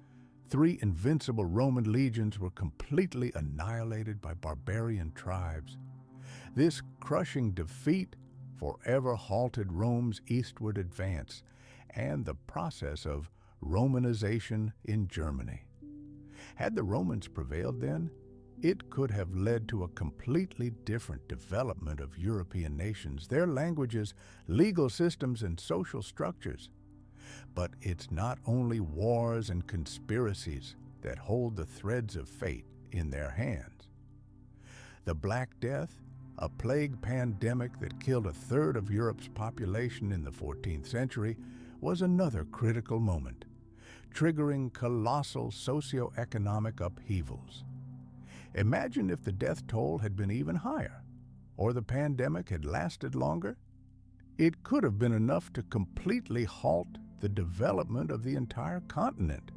3 invincible Roman legions were completely annihilated by barbarian tribes. This crushing defeat forever halted Rome's eastward advance and the process of Romanization in Germany. Had the Romans prevailed then, it could have led to a completely different development of European nations, their languages, legal systems, and social structures. But it's not only wars and conspiracies that hold the threads of fate in their hands. The Black Death, a plague pandemic that killed 1/3 of Europe's population in the 14th century, was another critical moment, triggering colossal socio-economic upheavals. Imagine if the death toll had been even higher, or the pandemic had lasted longer. It could have been enough to completely halt the development of the entire continent.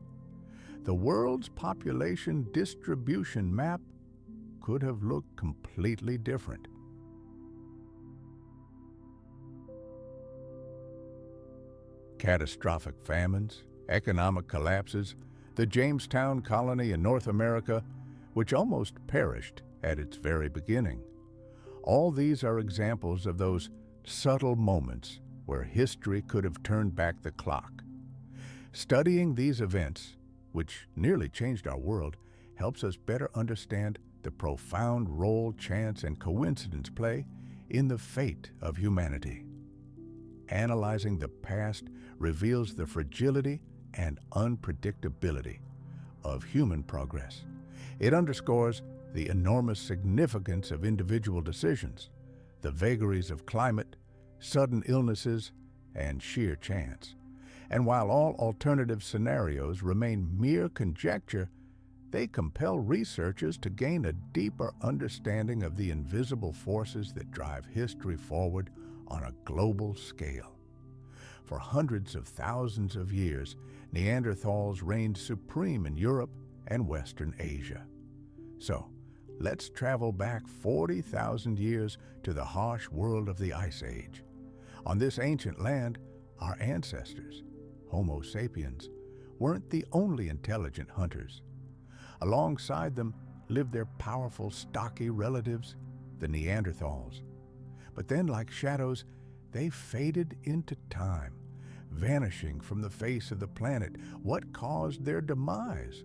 The world's population distribution map could have looked completely different. Catastrophic famines, economic collapses, the Jamestown colony in North America, which almost perished at its very beginning. All these are examples of those subtle moments where history could have turned back the clock. Studying these events, which nearly changed our world, helps us better understand the profound role chance and coincidence play in the fate of humanity. Analyzing the past reveals the fragility and unpredictability of human progress. It underscores the enormous significance of individual decisions, the vagaries of climate, sudden illnesses, and sheer chance. And while all alternative scenarios remain mere conjecture, they compel researchers to gain a deeper understanding of the invisible forces that drive history forward on a global scale. For hundreds of thousands of years, Neanderthals reigned supreme in Europe and Western Asia. So, let's travel back 40,000 years to the harsh world of the Ice Age. On this ancient land, our ancestors, Homo sapiens, weren't the only intelligent hunters. Alongside them lived their powerful, stocky relatives, the Neanderthals. But then, like shadows, they faded into time, vanishing from the face of the planet. What caused their demise?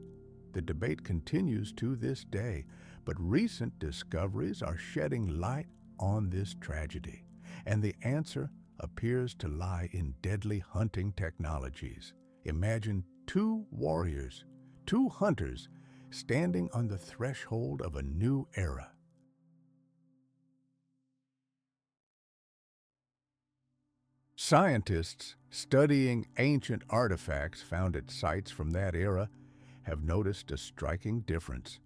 The debate continues to this day, but recent discoveries are shedding light on this tragedy, and the answer appears to lie in deadly hunting technologies. Imagine two warriors, two hunters, standing on the threshold of a new era. Scientists studying ancient artifacts found at sites from that era have noticed a striking difference.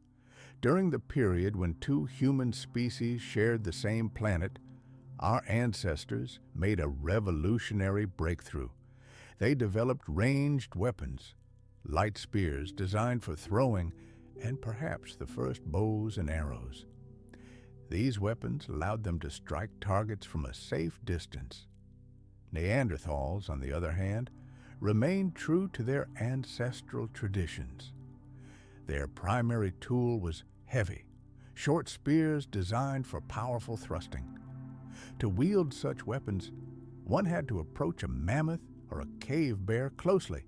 During the period when two human species shared the same planet, our ancestors made a revolutionary breakthrough. They developed ranged weapons, light spears designed for throwing, and perhaps the first bows and arrows. These weapons allowed them to strike targets from a safe distance. Neanderthals, on the other hand, remained true to their ancestral traditions. Their primary tool was heavy, short spears designed for powerful thrusting. To wield such weapons, one had to approach a mammoth or a cave bear closely,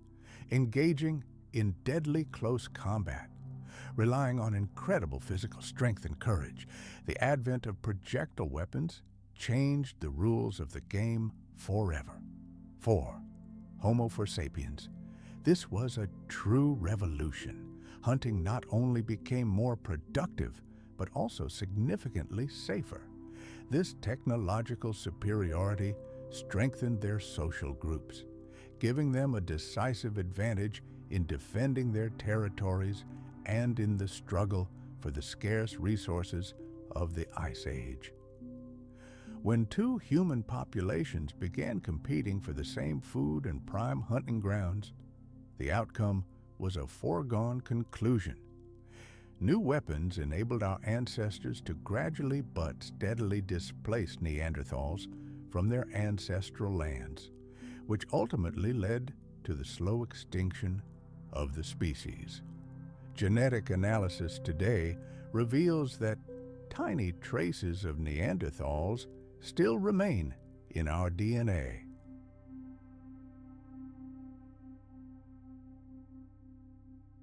engaging in deadly close combat. Relying on incredible physical strength and courage, the advent of projectile weapons changed the rules of the game forever. For Homo sapiens, this was a true revolution. Hunting not only became more productive, but also significantly safer. This technological superiority strengthened their social groups, giving them a decisive advantage in defending their territories and in the struggle for the scarce resources of the Ice Age. When two human populations began competing for the same food and prime hunting grounds, the outcome was a foregone conclusion. New weapons enabled our ancestors to gradually but steadily displace Neanderthals from their ancestral lands, which ultimately led to the slow extinction of the species. Genetic analysis today reveals that tiny traces of Neanderthals still remain in our DNA.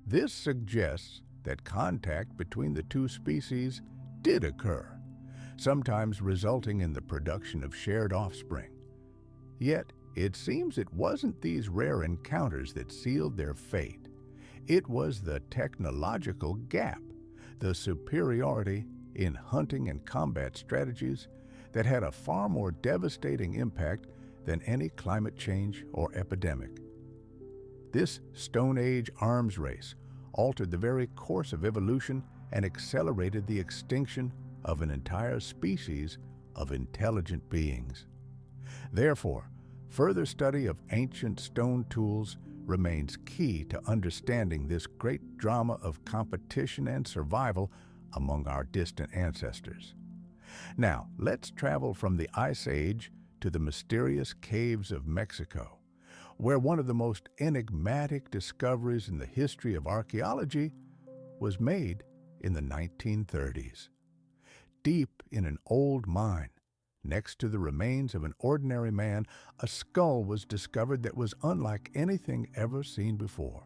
This suggests that contact between the two species did occur, sometimes resulting in the production of shared offspring. Yet, it seems it wasn't these rare encounters that sealed their fate. It was the technological gap, the superiority in hunting and combat strategies that had a far more devastating impact than any climate change or epidemic. This Stone Age arms race altered the very course of evolution and accelerated the extinction of an entire species of intelligent beings. Therefore, further study of ancient stone tools remains key to understanding this great drama of competition and survival among our distant ancestors. Now, let's travel from the Ice Age to the mysterious caves of Mexico, where one of the most enigmatic discoveries in the history of archaeology was made in the 1930s. Deep in an old mine, next to the remains of an ordinary man, a skull was discovered that was unlike anything ever seen before.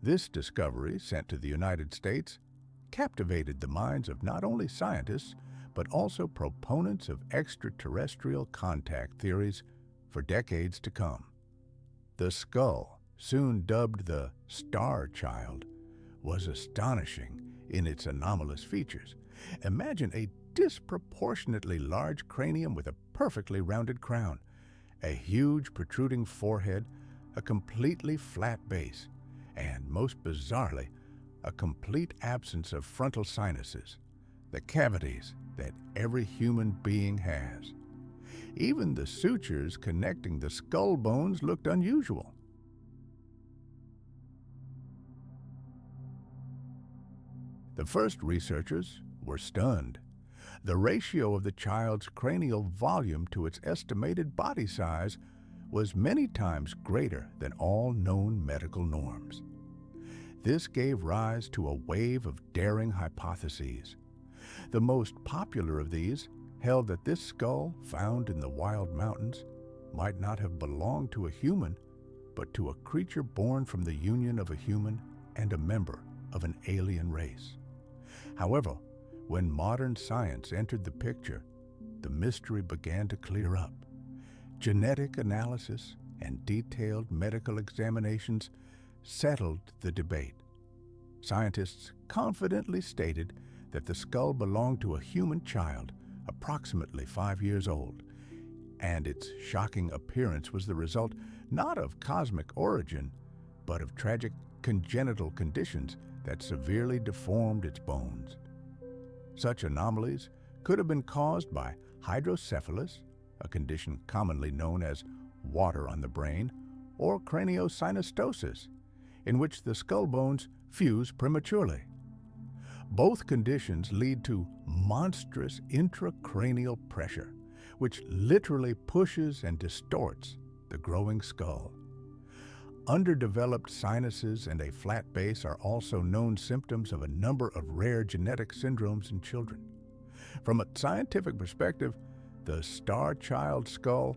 This discovery, sent to the United States, captivated the minds of not only scientists, but also proponents of extraterrestrial contact theories for decades to come. The skull, soon dubbed the Star Child, was astonishing in its anomalous features. Imagine a disproportionately large cranium with a perfectly rounded crown, a huge protruding forehead, a completely flat base, and most bizarrely, a complete absence of frontal sinuses, the cavities that every human being has. Even the sutures connecting the skull bones looked unusual. The first researchers were stunned. The ratio of the child's cranial volume to its estimated body size was many times greater than all known medical norms. This gave rise to a wave of daring hypotheses. The most popular of these held that this skull, found in the wild mountains, might not have belonged to a human, but to a creature born from the union of a human and a member of an alien race. However, when modern science entered the picture, the mystery began to clear up. Genetic analysis and detailed medical examinations settled the debate. Scientists confidently stated that the skull belonged to a human child, approximately 5 years old, and its shocking appearance was the result not of cosmic origin, but of tragic congenital conditions that severely deformed its bones. Such anomalies could have been caused by hydrocephalus, a condition commonly known as water on the brain, or craniosynostosis, in which the skull bones fuse prematurely. Both conditions lead to monstrous intracranial pressure, which literally pushes and distorts the growing skull. Underdeveloped sinuses and a flat base are also known symptoms of a number of rare genetic syndromes in children. From a scientific perspective, the star child skull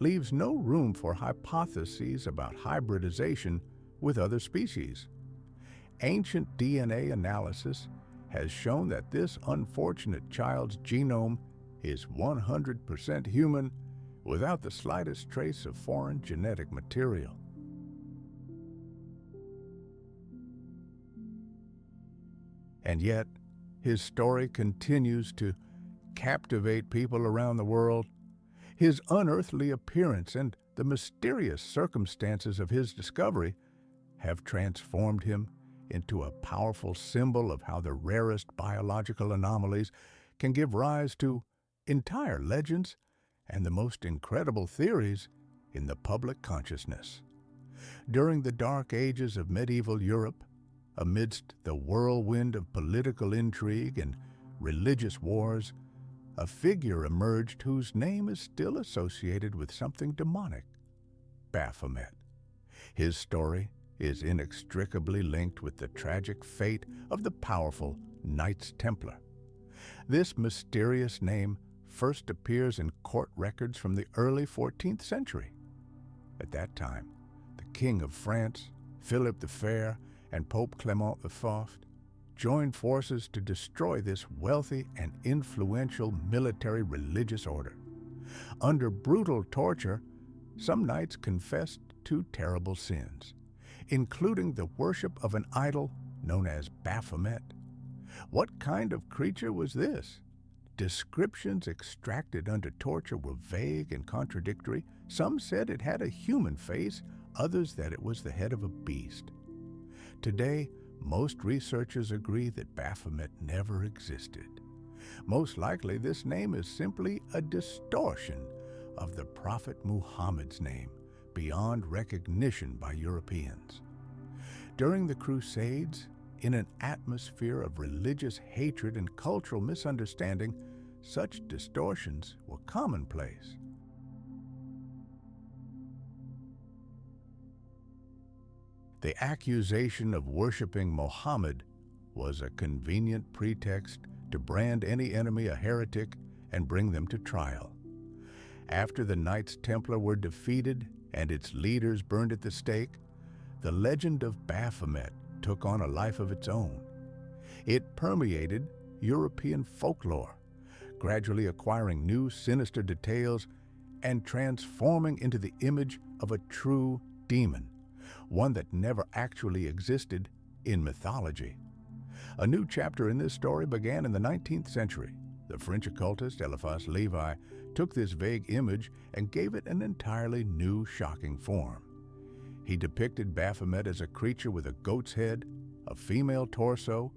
leaves no room for hypotheses about hybridization with other species. Ancient DNA analysis has shown that this unfortunate child's genome is 100% human without the slightest trace of foreign genetic material. And yet, his story continues to captivate people around the world. His unearthly appearance and the mysterious circumstances of his discovery have transformed him into a powerful symbol of how the rarest biological anomalies can give rise to entire legends and the most incredible theories in the public consciousness. During the dark ages of medieval Europe, amidst the whirlwind of political intrigue and religious wars, a figure emerged whose name is still associated with something demonic: Baphomet. His story is inextricably linked with the tragic fate of the powerful Knights Templar. This mysterious name first appears in court records from the early 14th century. At that time, the King of France, Philip the Fair, and Pope Clement V joined forces to destroy this wealthy and influential military religious order. Under brutal torture, some knights confessed to terrible sins, including the worship of an idol known as Baphomet. What kind of creature was this? Descriptions extracted under torture were vague and contradictory. Some said it had a human face, others that it was the head of a beast. Today, most researchers agree that Baphomet never existed. Most likely, this name is simply a distortion of the Prophet Muhammad's name, beyond recognition by Europeans. During the Crusades, in an atmosphere of religious hatred and cultural misunderstanding, such distortions were commonplace. The accusation of worshiping Muhammad was a convenient pretext to brand any enemy a heretic and bring them to trial. After the Knights Templar were defeated and its leaders burned at the stake, the legend of Baphomet took on a life of its own. It permeated European folklore, gradually acquiring new sinister details and transforming into the image of a true demon, one that never actually existed in mythology. A new chapter in this story began in the 19th century. The French occultist Eliphas Levi took this vague image and gave it an entirely new, shocking form. He depicted Baphomet as a creature with a goat's head, a female torso,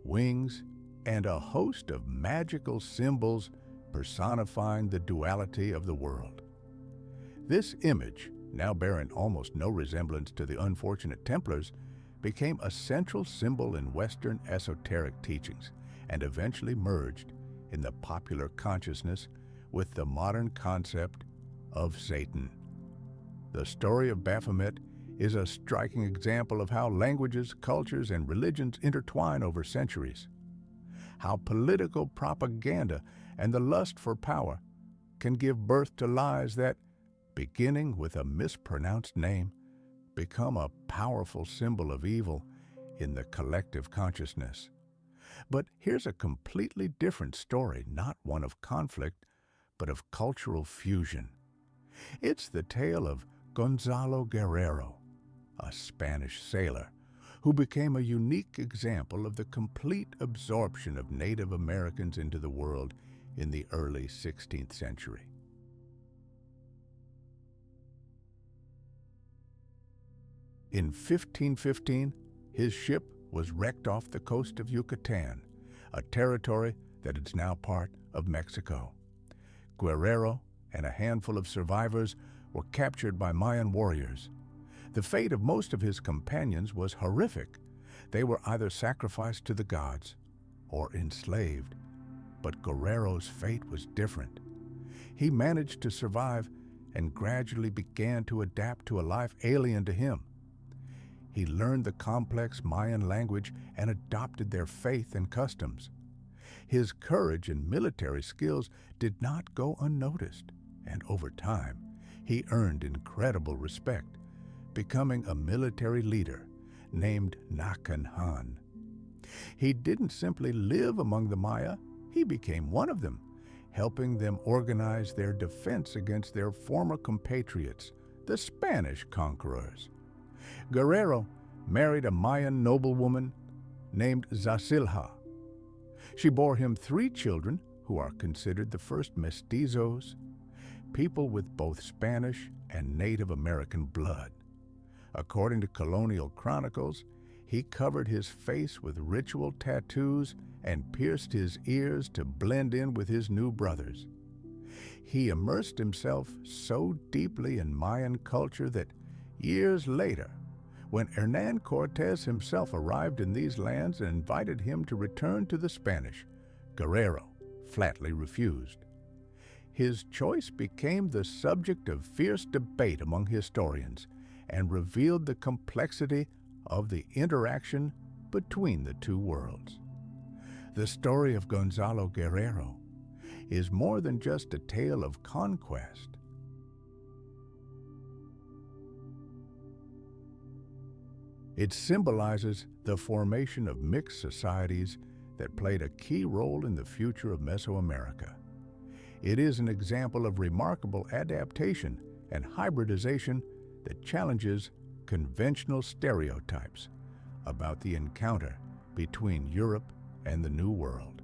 wings, and a host of magical symbols personifying the duality of the world. This image, now bearing almost no resemblance to the unfortunate Templars, became a central symbol in Western esoteric teachings and eventually merged in the popular consciousness with the modern concept of Satan. The story of Baphomet is a striking example of how languages, cultures, and religions intertwine over centuries. How political propaganda and the lust for power can give birth to lies that, beginning with a mispronounced name, become a powerful symbol of evil in the collective consciousness. But here's a completely different story, not one of conflict, but of cultural fusion. It's the tale of Gonzalo Guerrero, a Spanish sailor who became a unique example of the complete absorption of Native Americans into the world in the early 16th century. In 1515, his ship was wrecked off the coast of Yucatan, a territory that is now part of Mexico. Guerrero and a handful of survivors were captured by Mayan warriors. The fate of most of his companions was horrific. They were either sacrificed to the gods or enslaved. But Guerrero's fate was different. He managed to survive and gradually began to adapt to a life alien to him. He learned the complex Mayan language and adopted their faith and customs. His courage and military skills did not go unnoticed, and over time, he earned incredible respect, becoming a military leader named Nakan. He didn't simply live among the Maya, he became one of them, helping them organize their defense against their former compatriots, the Spanish conquerors. Guerrero married a Mayan noblewoman named Zasilha. She bore him 3 children who are considered the first mestizos, people with both Spanish and Native American blood. According to colonial chronicles, he covered his face with ritual tattoos and pierced his ears to blend in with his new brothers. He immersed himself so deeply in Mayan culture that years later, when Hernán Cortés himself arrived in these lands and invited him to return to the Spanish, Guerrero flatly refused. His choice became the subject of fierce debate among historians and revealed the complexity of the interaction between the two worlds. The story of Gonzalo Guerrero is more than just a tale of conquest. It symbolizes the formation of mixed societies that played a key role in the future of Mesoamerica. It is an example of remarkable adaptation and hybridization that challenges conventional stereotypes about the encounter between Europe and the New World.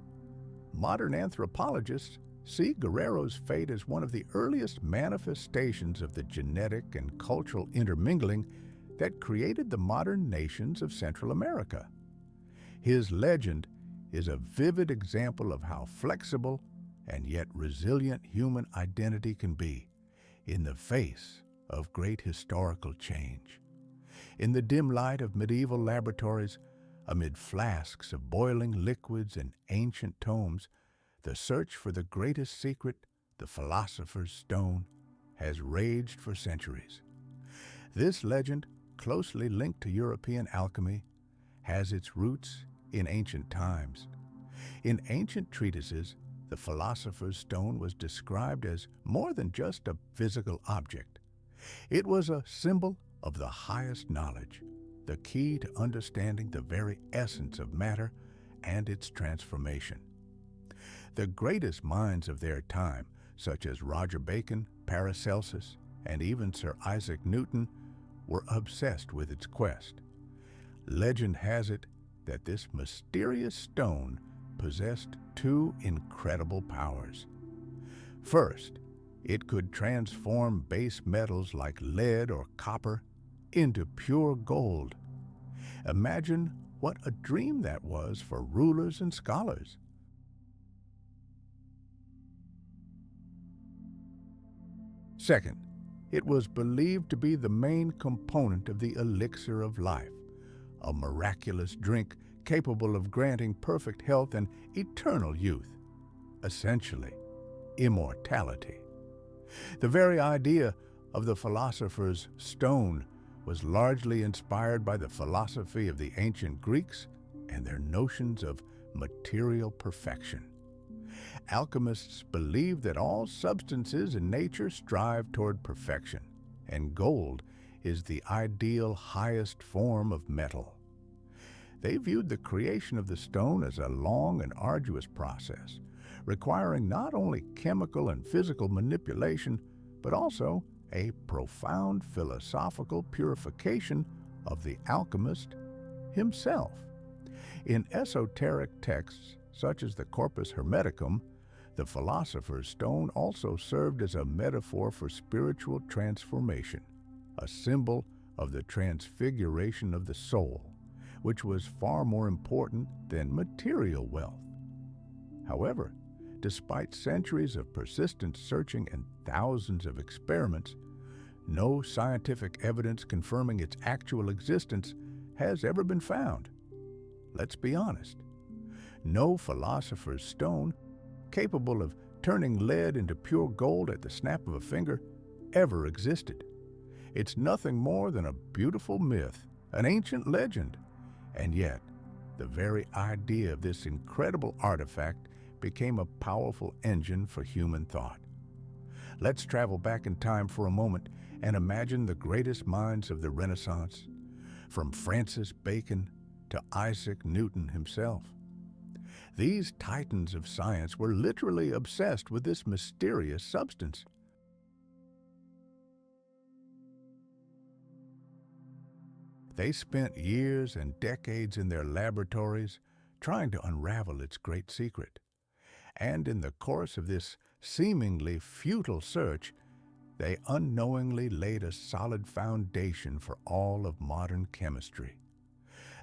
Modern anthropologists see Guerrero's fate as one of the earliest manifestations of the genetic and cultural intermingling that created the modern nations of Central America. His legend is a vivid example of how flexible and yet resilient human identity can be in the face of great historical change. In the dim light of medieval laboratories, amid flasks of boiling liquids and ancient tomes, the search for the greatest secret, the philosopher's stone, has raged for centuries. This legend, closely linked to European alchemy, has its roots in ancient times. In ancient treatises, the philosopher's stone was described as more than just a physical object. It was a symbol of the highest knowledge, the key to understanding the very essence of matter and its transformation. The greatest minds of their time, such as Roger Bacon, Paracelsus, and even Sir Isaac Newton, were obsessed with its quest. Legend has it that this mysterious stone possessed 2 incredible powers. First, it could transform base metals like lead or copper into pure gold. Imagine what a dream that was for rulers and scholars. Second, it was believed to be the main component of the elixir of life, a miraculous drink capable of granting perfect health and eternal youth, essentially, immortality. The very idea of the philosopher's stone was largely inspired by the philosophy of the ancient Greeks and their notions of material perfection. Alchemists believed that all substances in nature strive toward perfection, and gold is the ideal highest form of metal. They viewed the creation of the stone as a long and arduous process, requiring not only chemical and physical manipulation, but also a profound philosophical purification of the alchemist himself. In esoteric texts, such as the Corpus Hermeticum, the philosopher's stone also served as a metaphor for spiritual transformation, a symbol of the transfiguration of the soul, which was far more important than material wealth. However, despite centuries of persistent searching and thousands of experiments, no scientific evidence confirming its actual existence has ever been found. Let's be honest. No philosopher's stone capable of turning lead into pure gold at the snap of a finger ever existed. It's nothing more than a beautiful myth, an ancient legend. And yet, the very idea of this incredible artifact became a powerful engine for human thought. Let's travel back in time for a moment and imagine the greatest minds of the Renaissance, from Francis Bacon to Isaac Newton himself. These titans of science were literally obsessed with this mysterious substance. They spent years and decades in their laboratories trying to unravel its great secret. And in the course of this seemingly futile search, they unknowingly laid a solid foundation for all of modern chemistry.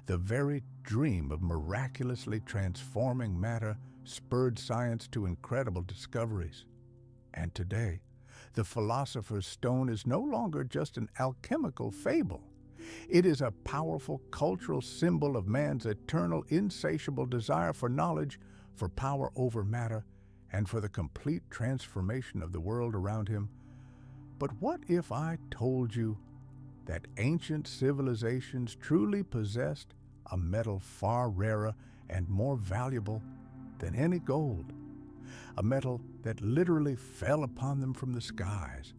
The very dream of miraculously transforming matter spurred science to incredible discoveries. And today, the philosopher's stone is no longer just an alchemical fable. It is a powerful cultural symbol of man's eternal, insatiable desire for knowledge, for power over matter, and for the complete transformation of the world around him. But what if I told you that ancient civilizations truly possessed a metal far rarer and more valuable than any gold, a metal that literally fell upon them from the skies?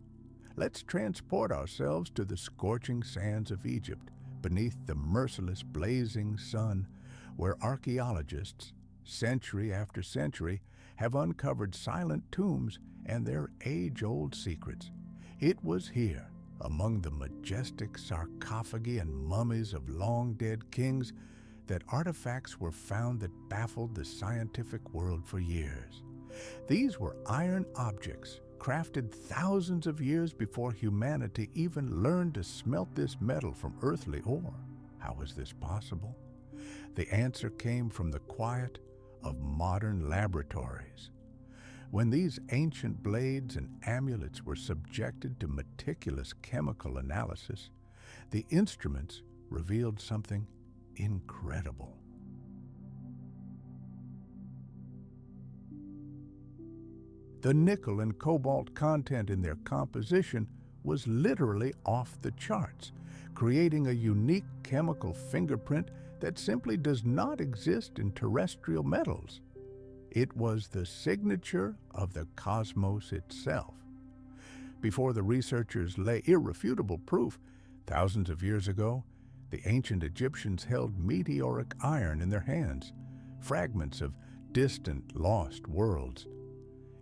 Let's transport ourselves to the scorching sands of Egypt, beneath the merciless blazing sun, where archaeologists, century after century, have uncovered silent tombs and their age-old secrets. It was here, among the majestic sarcophagi and mummies of long-dead kings, that artifacts were found that baffled the scientific world for years. These were iron objects, crafted thousands of years before humanity even learned to smelt this metal from earthly ore. How was this possible? The answer came from the quiet of modern laboratories. When these ancient blades and amulets were subjected to meticulous chemical analysis, the instruments revealed something incredible. The nickel and cobalt content in their composition was literally off the charts, creating a unique chemical fingerprint that simply does not exist in terrestrial metals. It was the signature of the cosmos itself. Before the researchers lay irrefutable proof, thousands of years ago, the ancient Egyptians held meteoric iron in their hands, fragments of distant, lost worlds.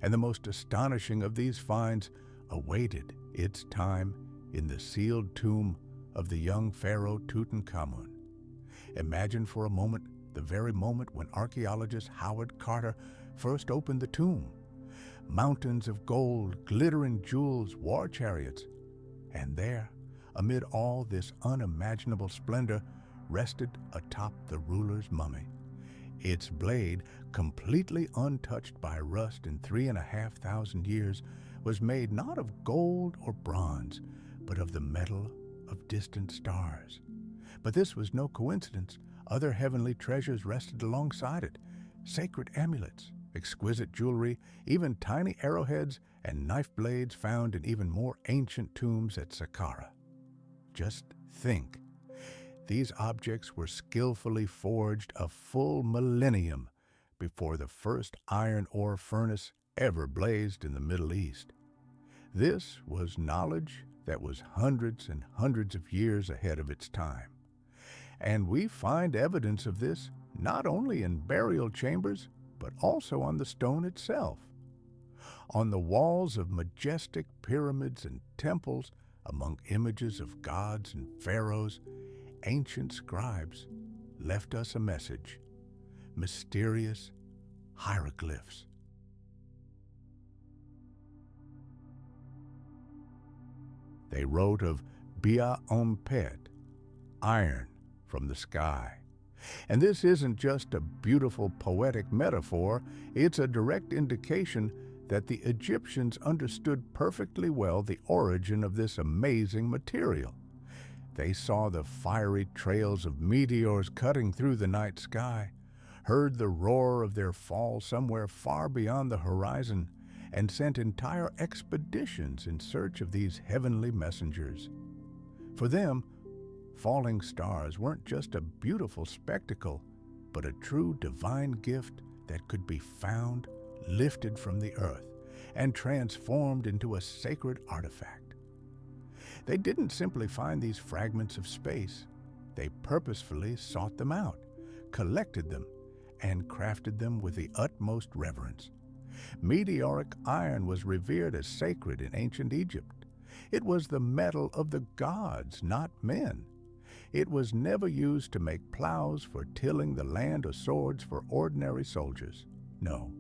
And the most astonishing of these finds awaited its time in the sealed tomb of the young pharaoh Tutankhamun. Imagine for a moment the very moment when archaeologist Howard Carter first opened the tomb. Mountains of gold, glittering jewels, war chariots. And there, amid all this unimaginable splendor, rested atop the ruler's mummy. Its blade, completely untouched by rust in 3,500 years, was made not of gold or bronze, but of the metal of distant stars. But this was no coincidence. Other heavenly treasures rested alongside it, sacred amulets, exquisite jewelry, even tiny arrowheads and knife blades found in even more ancient tombs at Saqqara. Just think, these objects were skillfully forged a full millennium before the first iron ore furnace ever blazed in the Middle East. This was knowledge that was hundreds and hundreds of years ahead of its time. And we find evidence of this not only in burial chambers, but also on the stone itself. On the walls of majestic pyramids and temples, among images of gods and pharaohs, ancient scribes left us a message: mysterious hieroglyphs. They wrote of Bia Ompet, iron from the sky. And this isn't just a beautiful poetic metaphor, it's a direct indication that the Egyptians understood perfectly well the origin of this amazing material. They saw the fiery trails of meteors cutting through the night sky, heard the roar of their fall somewhere far beyond the horizon, and sent entire expeditions in search of these heavenly messengers. For them, falling stars weren't just a beautiful spectacle, but a true divine gift that could be found, lifted from the earth, and transformed into a sacred artifact. They didn't simply find these fragments of space. They purposefully sought them out, collected them, and crafted them with the utmost reverence. Meteoric iron was revered as sacred in ancient Egypt. It was the metal of the gods, not men. It was never used to make plows for tilling the land or swords for ordinary soldiers. No,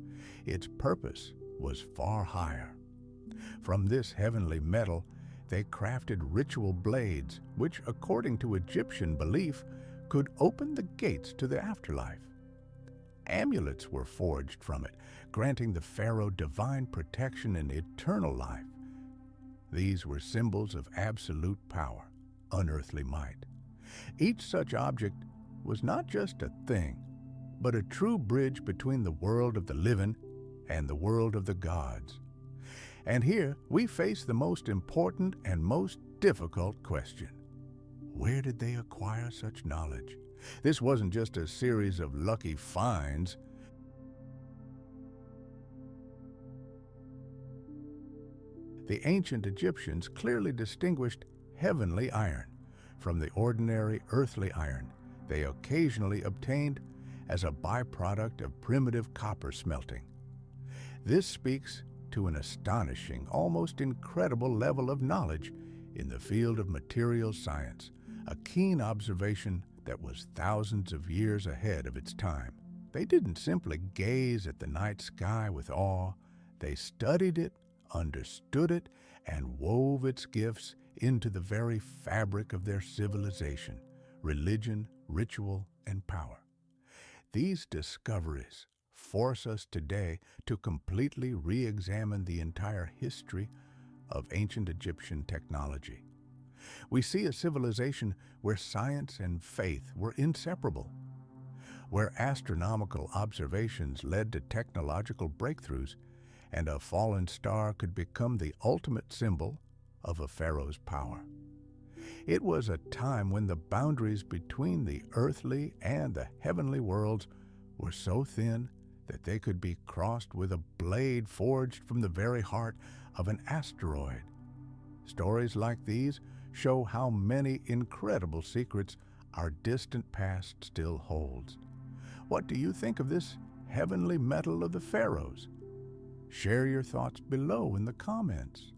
its purpose was far higher. From this heavenly metal, they crafted ritual blades, which, according to Egyptian belief, could open the gates to the afterlife. Amulets were forged from it, granting the pharaoh divine protection and eternal life. These were symbols of absolute power, unearthly might. Each such object was not just a thing, but a true bridge between the world of the living and the world of the gods. And here we face the most important and most difficult question. Where did they acquire such knowledge? This wasn't just a series of lucky finds. The ancient Egyptians clearly distinguished heavenly iron from the ordinary earthly iron they occasionally obtained as a byproduct of primitive copper smelting. This speaks to an astonishing, almost incredible level of knowledge in the field of materials science, a keen observation that was thousands of years ahead of its time. They didn't simply gaze at the night sky with awe. They studied it, understood it, and wove its gifts into the very fabric of their civilization, religion, ritual, and power. These discoveries force us today to completely re-examine the entire history of ancient Egyptian technology. We see a civilization where science and faith were inseparable, where astronomical observations led to technological breakthroughs, and a fallen star could become the ultimate symbol of a pharaoh's power. It was a time when the boundaries between the earthly and the heavenly worlds were so thin that they could be crossed with a blade forged from the very heart of an asteroid. Stories like these show how many incredible secrets our distant past still holds. What do you think of this heavenly metal of the pharaohs? Share your thoughts below in the comments.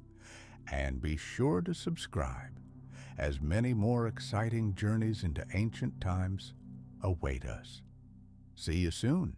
And be sure to subscribe, as many more exciting journeys into ancient times await us. See you soon.